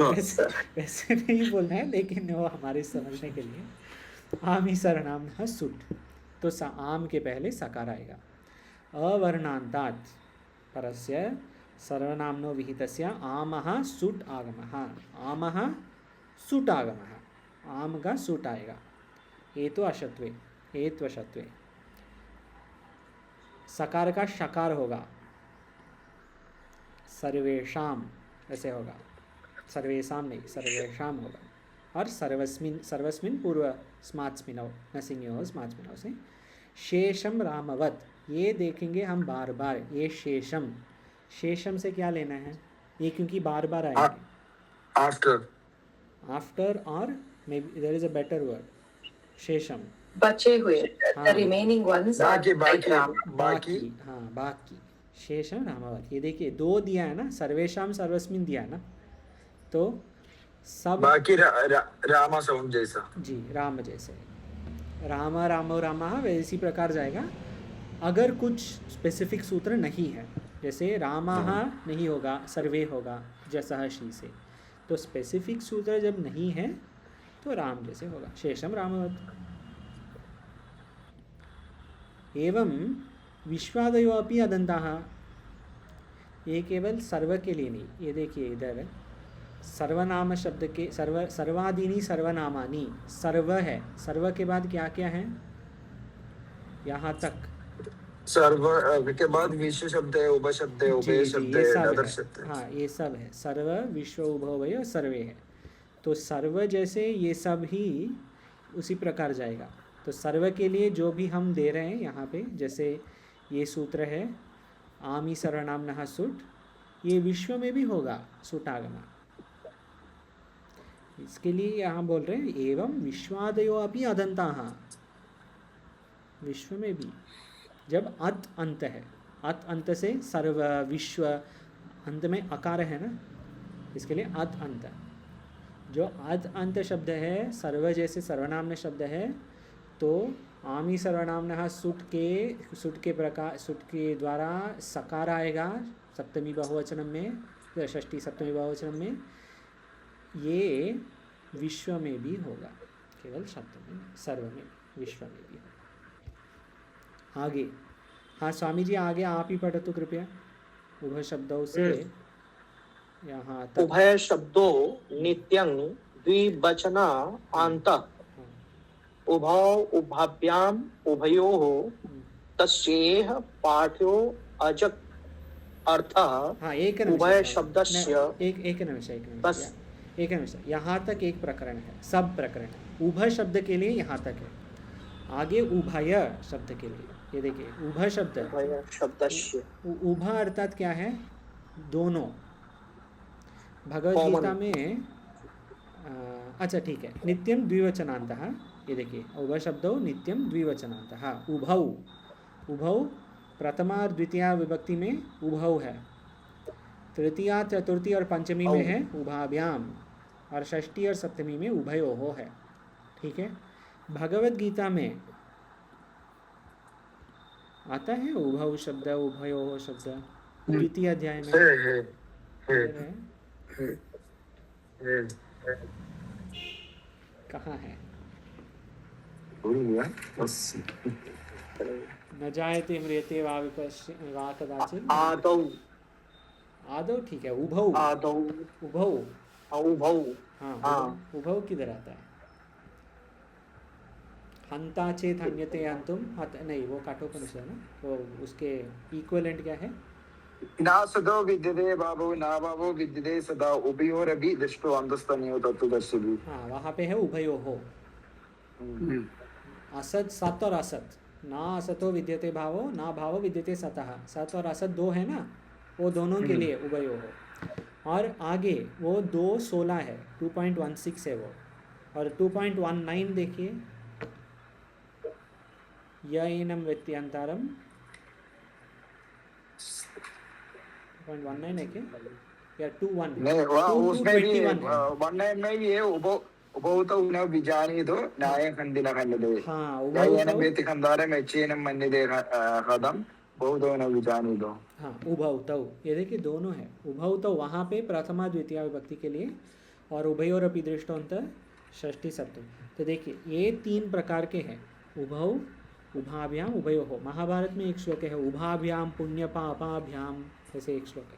वैसे नहीं बोलना है, लेकिन वो हमारे समझने के लिए आमी सर्वनाम सुट, तो आम के पहले सकार आएगा। अवर्णांतात् परस्य सर्वनाम्नो विहितस्य आमः सुट आगमः, आमः सुट आगमः, आम का सुट आएगा। हेतु अशत्वे, हेत्वशत्वे, सकार का शकार होगा, सर्वेशाम ऐसे होगा, सर्वेशाम नहीं, सर्वेशाम होगा। और सर्वस्मिन, सर्वस्मिन पूर्व स्मात्स्मिनौ, नसिंयो स्मात्स्मिनौ से शेषम रामवत, ये देखेंगे हम बार बार, ये शेषम, शेषम से क्या लेना है? ये क्योंकि बार बार आएंगे।
आफ्टर,
आफ्टर, और may be there is a better word, शेषम,
बचे हुए,
हाँ।
the remaining ones are
बाकी
like Ram.
बाकी
हाँ, बाकी शेषम रामवत। ये देखिए दो दिया है ना, सर्वेशाम सर्वस्मिन दिया है ना, तो सब
बाकी रामा साउंड जैसा।
जी, राम जैसे, राम रामो रामा वैसी प्रकार जाएगा। अगर कुछ स्पेसिफिक सूत्र नहीं है, जैसे रामाः नहीं होगा, सर्वे होगा जैसा शी से, तो स्पेसिफिक सूत्र जब नहीं है तो राम जैसे होगा, शेषम रामवत। एवं विश्वादयो अपि अदन्ताः, ये केवल सर्व के लिए नहीं, ये देखिए इधर सर्वनाम शब्द के सर्वादीनी सर्वनामानी, सर्व है, सर्व के बाद क्या क्या है? यहाँ तक
सर्व के बाद विश्व शब्द है, उभ शब्द है, उभय शब्द है, अदर शब्द है।
हाँ, ये सब है, सर्व विश्व उभय सर्वे है। तो सर्व जैसे ये सब ही उसी प्रकार जाएगा। तो सर्व के लिए जो भी हम दे रहे हैं यहाँ पे, जैसे ये सूत्र है आमी सर्वनामनः सुट, ये विश्व में भी होगा सुटागमा। इसके लिए यहाँ बोल रहे हैं एवं विश्वादयो अपि अदन्ताः, विश्व में भी, जब अत अंत है, अत अंत से सर्व विश्व, अंत में अकार है ना, इसके लिए अत अंत। जो अत अंत शब्द है, सर्व जैसे सर्वनाम्न शब्द है, तो आमी सर्वनामनः सुट के प्रकार, सुट के द्वारा सकार आएगा सप्तमी बहुवचन में, षष्ठी सप्तमी बहुवचन में। ये विश्व में भी होगा, केवल शब्द में, सर्व में, विश्व में भी होगा। आगे, हाँ स्वामी जी आगे आप ही पढ़ो तो कृपया, उभय शब्दों से यहाँ तक।
उभय शब्दों नित्यं द्विवचना आंतः, उभौ उभाभ्याम उभयोः तस्येह पाठ्यो अजक अर्थः।
हाँ, एक
उभय शब्दस्य
एक निमिष, यहाँ तक एक प्रकरण है, सब प्रकरण है। उभय शब्द के लिए यहाँ तक है, आगे उभय शब्द के लिए ये देखिए, उभय शब्द,
उभय शब्दस्य,
उभय अर्थात क्या है? दोनों। भगवद गीता में अच्छा ठीक है, नित्यम द्विवचनान्तः, ये देखिए उभय शब्दों नित्यम द्विवचनान्तः। उभौ, उभौ प्रथमा और द्वितीया विभक्ति में उभौ है, तृतीया चतुर्थी और पंचमी में है उभाभ्याम, और षष्ठी और सप्तमी में उभयोः है। ठीक है, भगवद गीता में आता है उभौ शब्द, उभयोः शब्द, द्वितीय अध्याय में कहाँ है?
भूल गया बस।
न जायते म्रियते वा वा कदाचित्।
आदौ
आदौ ठीक है, उभौ।
आदौ
उभौ।
उभौ।
हाँ
हाँ।
उभौ किधर आता है? हंता चेत हन्यते हंतुम हत नहीं, वो काठोपनिषद है ना, वो उसके इक्विवेलेंट क्या है?
ना सदो विद्यते भावो ना भावो विद्यते सदा उभयोरपि दृष्टो अन्तस्तन्यो तत्त्वदर्शिभिः।
हाँ वहाँ पे है उभयो हो। असत सत और असत, ना असतो विद्यते भावो ना भावो विद्यते सतः, सत और असत दो है ना, वो दोनों के लिए उभयो हो। और आगे वो 2:16 है, 2.16 है वो। और 2.19 देखिए, यैनम व्यत्यंतरम 2.19 है क्या या 21?
नहीं वहाँ उसमें भी
2:21 है।
19 में भी है उभौ तो न विजानीतो न्यायं खण्डिन खण्डते।
हाँ
यैनं वेत्ति खन्दारं यच्चैनं मन्यते हदं बहुतो न विजानीतो।
हाँ उभौ तौ, ये देखिए दोनों है। उभौ तो वहाँ पे प्रथमा द्वितीय विभक्ति के लिए, और उभयोरपि दृष्टोंत षष्ठी सप्तमी। तो देखिए ये 3 प्रकार के हैं, उभौ, उभाभ्याम, उभयोः। महाभारत में एक श्लोक है उभाभ्याम पुण्य पापाभ्याम, ऐसे एक श्लोक है।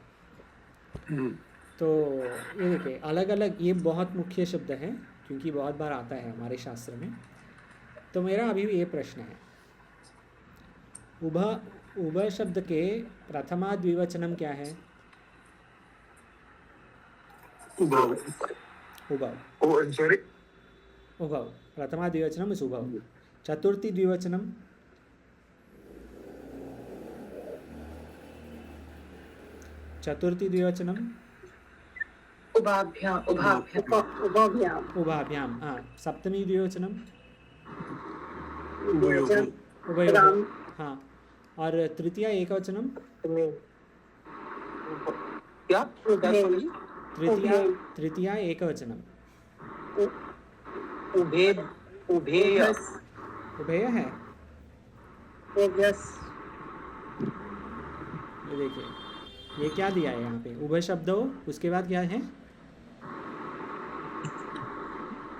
तो ये देखिए अलग अलग, ये बहुत मुख्य शब्द है क्योंकि बहुत बार आता है हमारे शास्त्र में। तो मेरा अभी ये प्रश्न है, उभय शब्द के प्रथमा द्विवचनम क्या है?
उभौ।
ओ सॉरी,
उभव, प्रथमा द्विवचनम इस उभव। चतुर्थी द्विवचनम? चतुर्थी द्विवचनम?
उभाभ्याम उभाभ्याम
उभव्याम
उभाभ्याम। हाँ सप्तमी द्विवचनम?
राम।
हाँ, और तृतीया एकवचनम?
क्या
तृतीया एकवचनम?
उभे उभेय
उभय है।
ओभ्यस।
ये देखिए ये क्या दिया है यहाँ पे, उभय शब्द हो, उसके बाद क्या है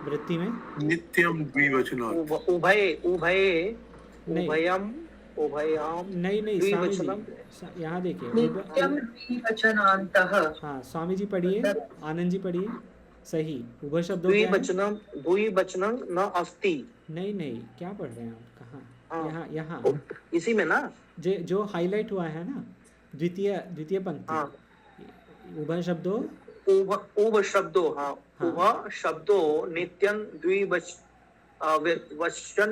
वृत्ति में?
नित्यम द्विवचनात्।
उभय उभय
नहीं।
उभयम उभयाम
नहीं स्वामी
द्विवचनम।
जी यहाँ देखिए
नित्यम द्विवचनान्तः।
हाँ स्वामी जी पढ़िए, आनंद जी पढ़िए, सही उभय शब्दों क्या है?
द्विवचनम न अस्ति।
नहीं क्या पढ़ रहे हैं आप, कहाँ?
हाँ।
यहाँ
इसी में ना
जो हाईलाइट हुआ है ना, द्वितीय पंक्ति।
हाँ।
उभय शब्दों
उभ शब्दो, हाँ उभ शब्दो नित्यं वचन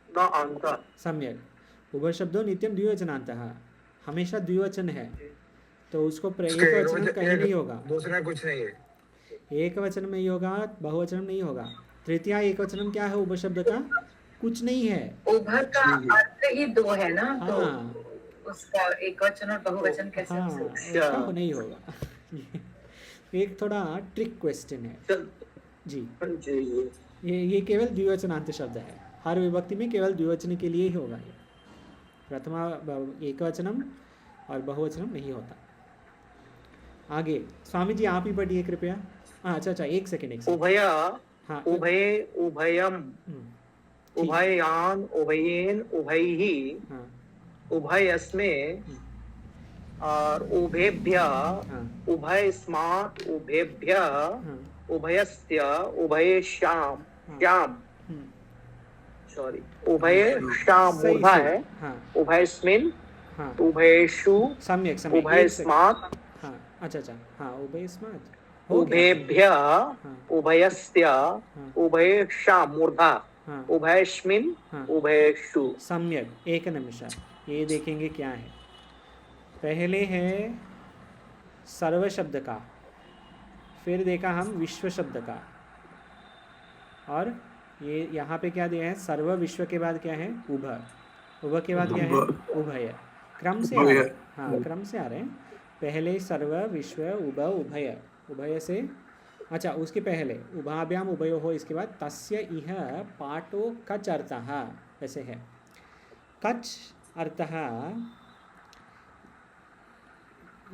न अंत।
सम्यक, उभय शब्दों नित्यम द्विवचनान्तः, हमेशा द्विवचन है, तो उसको एक वचन कहीं नहीं होगा,
दूसरा कुछ नहीं है,
एक वचन में ही होगा, बहुवचन नहीं होगा। तृतीया एक वचनम क्या है उभय शब्द का? कुछ नहीं है।
उभय का अर्थ ही 2 है ना, तो
हाँ
उसका एक वचन और बहुवचन कैसे हो सकता है?
उसका नहीं होगा। एक थोड़ा ट्रिक क्वेश्चन है जी। ये केवल द्विवचनांत शब्द है, हर विभक्ति में केवल द्विवचन के लिए ही होगा ये। प्रथमा एकवचनम और बहुवचनम नहीं होता। आगे स्वामी जी आप ही पढ़िए कृपया। अच्छा एक सेकेंड।
उभय
हाँ
उभय उभयम उभयान उभयेन उभयहि उभयस्मै और उभेभ्य उभयस्मात् उभेभ्य उभयस्य उभयश्याम श्याम सॉरी उभयश्याम मूर्धा है, उभयस्मिन् उभयेषु
सम्यक
उभयस्मात्
अच्छा हाँ उभयस्मात्
उभेभ्य उभयस्य उभयश्याम मूर्धा उभयस्मिन् उभयेषु।
सम्यक। एक निमिष, ये देखेंगे क्या है। पहले है सर्व शब्द का, फिर देखा हम विश्व शब्द का, और ये यहाँ पे क्या दिया है, सर्व विश्व के बाद क्या है उभ के बाद क्या है उभय। क्रम से आ रहे हैं, हाँ क्रम से आ रहे हैं। पहले सर्व विश्व उभ उभय, उभय से अच्छा उसके पहले उभाभ्याम उभयो हो, इसके बाद तस्य इह पाठो कच अर्थः, ऐसे है। कच अर्थः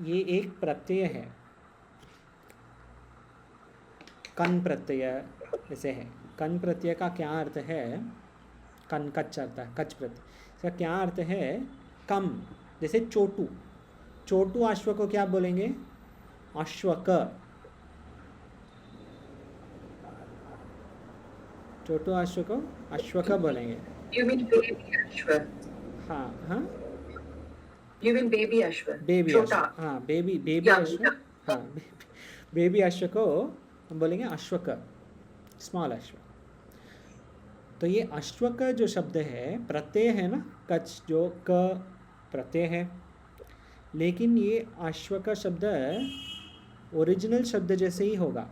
ये एक प्रत्यय है, कन प्रत्यय ऐसे है। कन प्रत्यय का क्या अर्थ है? कन कच चलता है, कच प्रत्यय। इसका क्या अर्थ है? कम। जैसे चोटू, चोटू अश्व को क्या बोलेंगे? अश्वक। चोटू अश्व को अश्वक बोलेंगे।
You mean baby Ashwa?
हाँ हाँ,
You mean baby Ashwa?
Baby अश्व,
छोटा।
हाँ बेबी
या,
अश्व, हाँ बेबी अश्व को हम बोलेंगे अश्वक, स्मॉल अश्व। तो ये अश्वक जो शब्द है प्रत्यय है ना, कच जो क प्रत्यय है, लेकिन ये अश्वक शब्द ओरिजिनल शब्द जैसे ही होगा,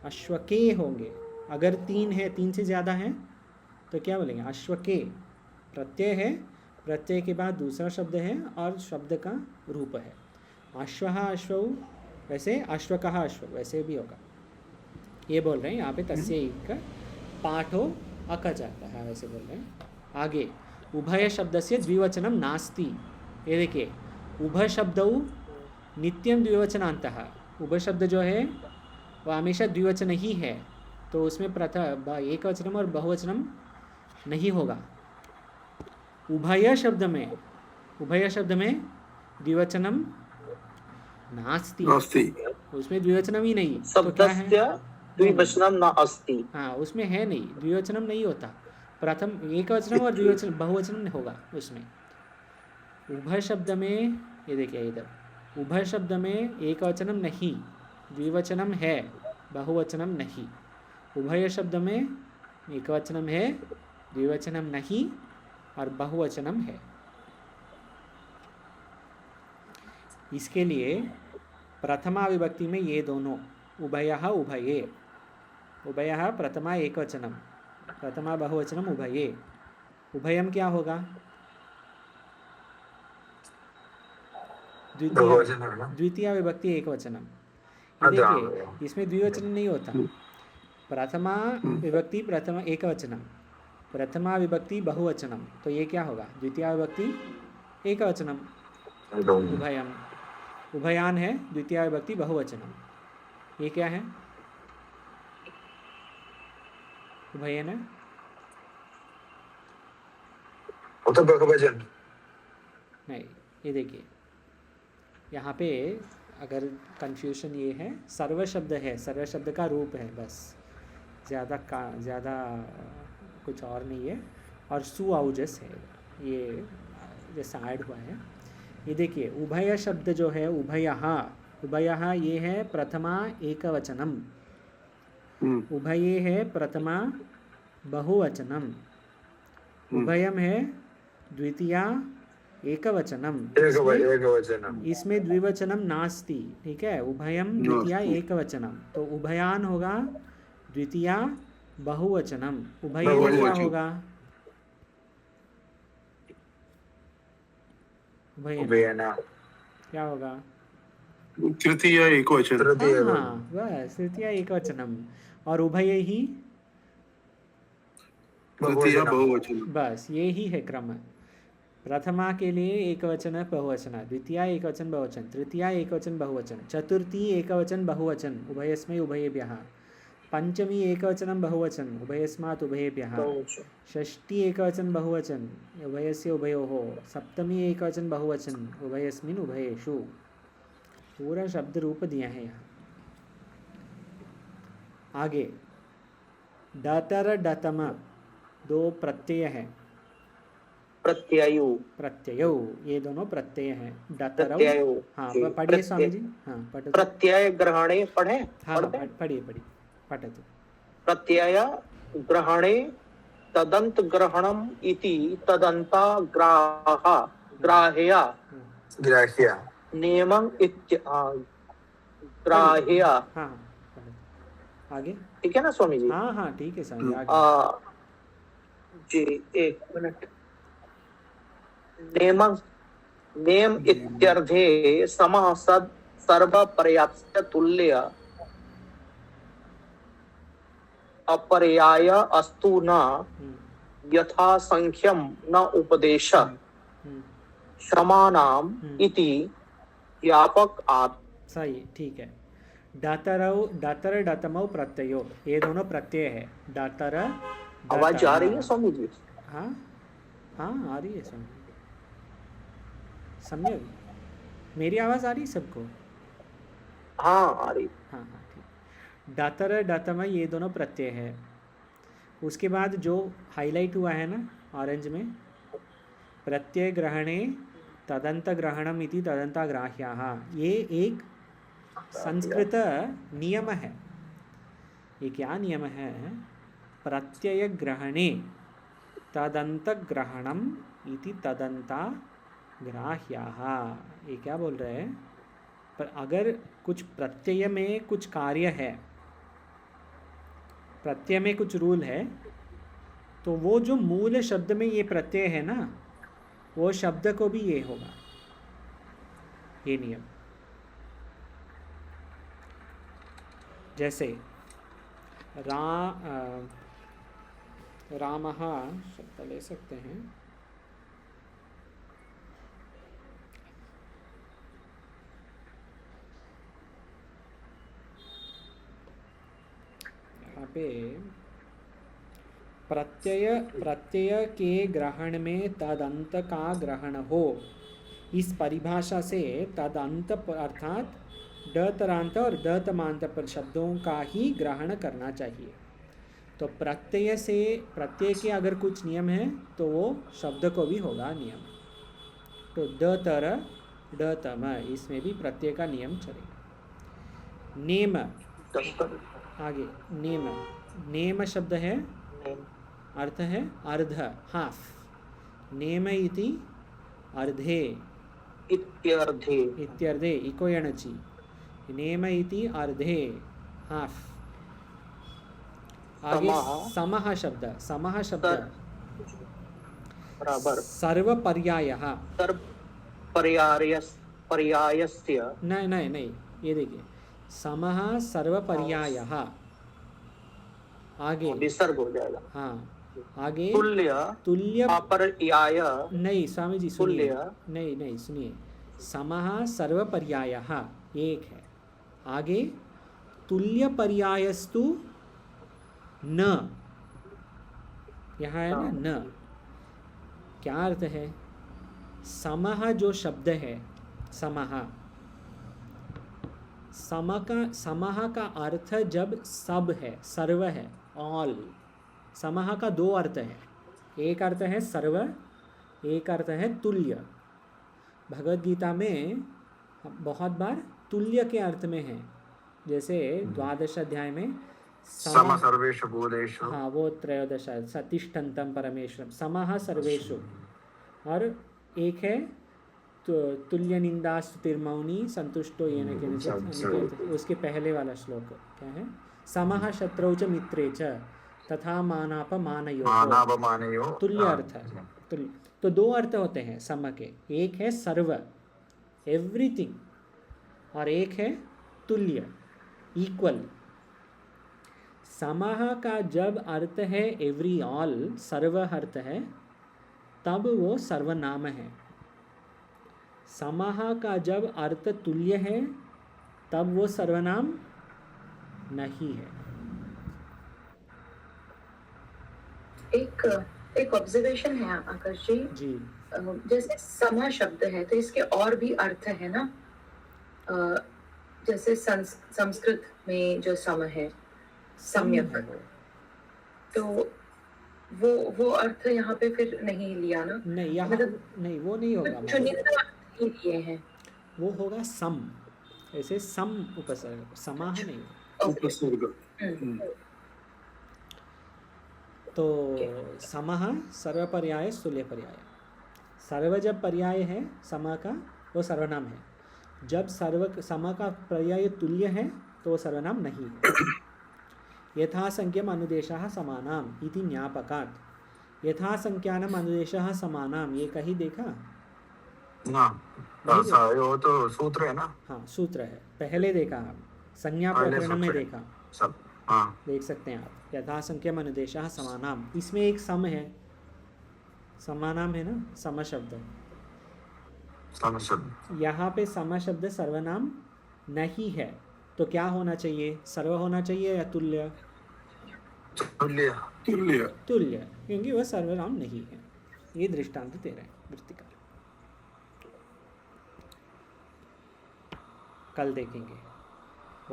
अश्वके होंगे। अगर 3 है, 3 से ज़्यादा हैं तो क्या बोलेंगे? अश्वके। प्रत्यय है, प्रत्यय के बाद दूसरा शब्द है और शब्द का रूप है। अश्वः अश्वौ, वैसे अश्वकः अश्व, वैसे भी होगा। ये बोल रहे हैं यहाँ पे तस्य एक पाठो अकच आता है, वैसे बोल रहे हैं। आगे उभय शब्द से द्विवचनम नास्ति। ये देखिए, उभय शब्दौ नित्यम द्विवचनान्तः। उभय शब्द जो है वो हमेशा द्विवचन ही है, तो उसमें प्रथम एक वचनम और बहुवचनम नहीं होगा। उभय शब्द में, उभय शब्द में द्विवचनम नास्ति, उसमें द्विवचनम ही नहीं। तो क्या है?
द्विवचनम न अस्ति।
हाँ, उसमें है नहीं, द्विवचनम नहीं होता। प्रथम एक वचनम और द्विवचन बहुवचनम होगा उसमें। उभय शब्द में, ये देखिए इधर, उभय शब्द में एक वचनम नहीं, द्विवचनम है, बहुवचनम नहीं। उभय शब्द में एक वचनम है, द्विवचनम नहीं और बहुवचनम है। इसके लिए प्रथमा विभक्ति में ये दोनों उभयः उभये, उभयः प्रथमा एकवचनम, प्रथमा बहुवचनम उभये। उभयम क्या होगा? द्वितीय विभक्ति एकवचनम। ये देखिए, इसमें द्विवचन नहीं होता। प्रथमा विभक्ति प्रथमा एकवचनम, प्रथमा विभक्ति बहुवचनम, तो ये क्या होगा? द्वितीय विभक्ति एकवचनम। उभयम, उभयान है, द्वितीय विभक्ति बहुवचनम। ये क्या है? उभयन है,
तो बहुवचन
नहीं। ये देखिए यहाँ पे अगर कंफ्यूजन ये है, सर्व शब्द है, सर्व शब्द का रूप है बस, ज़्यादा कुछ और नहीं है। और सुआउजस है, ये जैसा ऐड हुआ है। ये देखिए, उभय शब्द जो है, उभयः, उभयः ये है प्रथमा एकवचनम, उभये है प्रथमा बहुवचनम, उभयम है द्वितीया एकवचनम, इसमें द्विवचनम नास्ति। ठीक है, उभयम द्वितीया एकवचनम, तो उभयान होगा द्वितीया बहुवचनम। उभय क्या होगा? उभयना क्या होगा?
तृतीय एकवचन।
हाँ बस, तृतीय एकवचनम। और उभय ही
तृतीय बहुवचन।
बस ये ही है क्रम। प्रथमा के लिए एकवचन बहुवचन, द्वितीय एकवचन बहुवचन, तृतीय एकवचन बहुवचन, चतुर्थी एकवचन बहुवचन उभयस्मै उभयेभ्यः, पंचमी एकवचन बहुवचन उभयस्मात् उभयेभ्यः, षष्ठी एकवचन बहुवचन उभयस्य उभयोः, सप्तमी एकवचन बहुवचन उभयस्मिन् उभयेषु। पूरा शब्द रूप दिया है यहाँ। आगे डतर डतम, दो प्रत्यय है,
प्रत्ययु,
प्रत्ययो, ये दोनों प्रत्यय हैं। डतरौ,
प्रत्ययु।
हाँ पढ़िए स्वामी जी। हाँ पढ़ो।
प्रत्यय ग्रहणे पढ़े।
हाँ पढ़िए पठतु।
प्रत्यय ग्रहणे तदंत ग्रहणम इति तदंता ग्राह्य नियमं ग्राह्य।
हाँ आगे
ठीक है ना स्वामी जी?
हाँ ठीक है स्वामी जी, आगे।
जी एक मिनट। नेम इत्यर्थे समः सद सर्व पर्याप्त तुल्य अपर्याय अस्तु न यथा संख्यम न उपदेश श्रमानाम इति व्यापक आत्।
सही, ठीक है। डातरौ, डातर डतमौ प्रत्ययो, ये दोनों प्रत्यय है। डातर
आवाज आ रही है स्वामी जी?
हाँ हाँ आ रही है सम्यक। मेरी आवाज़ आ रही है सबको?
हाँ आ रही।
हाँ हाँ ठीक। डतर डतम ये दोनों प्रत्यय है। उसके बाद जो हाईलाइट हुआ है ना ऑरेंज में, प्रत्यय ग्रहणे तदंत ग्रहणम इति तदंताग्राह्याः, ये एक संस्कृत नियम है। ये क्या नियम है? प्रत्यय ग्रहणे तदंत ग्रहणम इति तदंताग्राह्याः। ये क्या बोल रहे हैं? पर अगर कुछ प्रत्यय में कुछ कार्य है, प्रत्यय में कुछ रूल है, तो वो जो मूल शब्द में ये प्रत्यय है ना, वो शब्द को भी ये होगा, ये नियम। जैसे रामः शब्द ले सकते हैं। यहाँ पे प्रत्यय के ग्रहण में तदंत का ग्रहण हो, इस परिभाषा से तदंत अर्थात डतरांत और डतमांत पर शब्दों का ही ग्रहण करना चाहिए। तो प्रत्यय के अगर कुछ नियम है तो वो शब्द को भी होगा नियम। तो डतर डतम, इसमें भी प्रत्यय का नियम चलेगा। नेम, आगे नेम, नेम शब्द है, अर्थ है अर्ध, हाफ। नेम इति अर्धे इत्यर्धे इको यणचि, नेम इति अर्धे हाफ। आगे समः शब्द, समः शब्द
बराबर
सर्वपर्यायः,
पर्यायस्य
नहीं, ये देखिए समः सर्वपर्यायः। आगे
विसर्ग हो जाएगा।
हाँ आगे
तुल्य पर्याय,
नहीं स्वामी जी सुनिए,
तुल्य
नहीं सुनिए, समः सर्वपर्यायः एक है। आगे तुल्य पर्यायस्तु न, यहाँ है ना न, क्या अर्थ है? समः जो शब्द है, समः, समः का अर्थ जब सब है, सर्व है, ऑल। समः का दो अर्थ है, एक अर्थ है सर्व, एक अर्थ है तुल्य। भगवद गीता में बहुत बार तुल्य के अर्थ में है, जैसे 12 अध्याय में
सम सर्वेषु भूतेषु,
हाँ वो 13 सतिष्ठन्तं परमेश्वरम, समः सर्वेषु। और एक है तुल्य निंदा स्तुतिर्मौनी संतुष्टो येन केनचित्, उसके पहले वाला श्लोक क्या है? समः शत्रौ च मित्रे च तथा मानापमानयोः, तुल्य अर्थ है तुल्य। तो दो अर्थ होते हैं सम के, एक है सर्व एवरीथिंग, और एक है तुल्य इक्वल। समः का जब अर्थ है एवरी ऑल, सर्व अर्थ है, तब वो सर्वनाम है। समः का जब अर्थ तुल्य है, तब वो सर्वनाम नहीं है।
एक ऑब्जर्वेशन है आकाश जी, जैसे सम शब्द है तो इसके और भी अर्थ है ना, जैसे संस्कृत में जो सम है सम्यक, तो वो अर्थ यहाँ पे फिर नहीं लिया ना?
नहीं यहाँ
मतलब
नहीं, वो नहीं होगा,
चुनिंदा नहीं लिए हैं,
वो होगा सम, ऐसे सम उपसर्ग, समाह नहीं।
उपसर्ग।
तो समः सर्वपर्याय तुल्य पर्याय। सर्व जब पर्याय है सम का, वो सर्वनाम है। जब सम का पर्याय तुल्य है तो वो सर्वनाम नहीं है। यथासंख्यम अनुदेशः समानाम इति ज्ञापकात्। यथासंख्यानम अनुदेशः समानाम, ये कहीं देखा?
वो तो सूत्र है ना।
हाँ सूत्र है, पहले देखा हम, संज्ञा प्रकरण में देखा
सब। हाँ
देख सकते हैं आप। यथासंख्यम अनुदेशः समानाम, इसमें एक सम है, समानाम है ना, सम शब्द। यहाँ पे सम शब्द सर्वनाम नहीं है, तो क्या होना चाहिए? सर्व होना चाहिए या तुल्य?
तुल्य
तुल्य
तुल्य, क्योंकि वह सर्वनाम नहीं है। ये दृष्टांत दे रहे हैं वृत्तिकार। कल देखेंगे।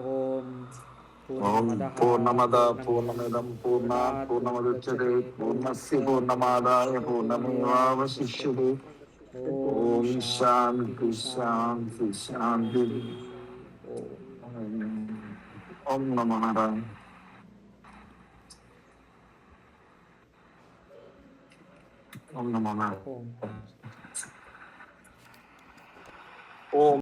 ओम
ओम पूर्णमदः पूर्णमिदं पूर्णात् पूर्णमुदच्यते पूर्णस्य पूर्णमादाय पूर्णमेवावशिष्यते। ओम शांति शांति शांति। ओम नमो नारायण। ओम नमो नारायण।
ओम।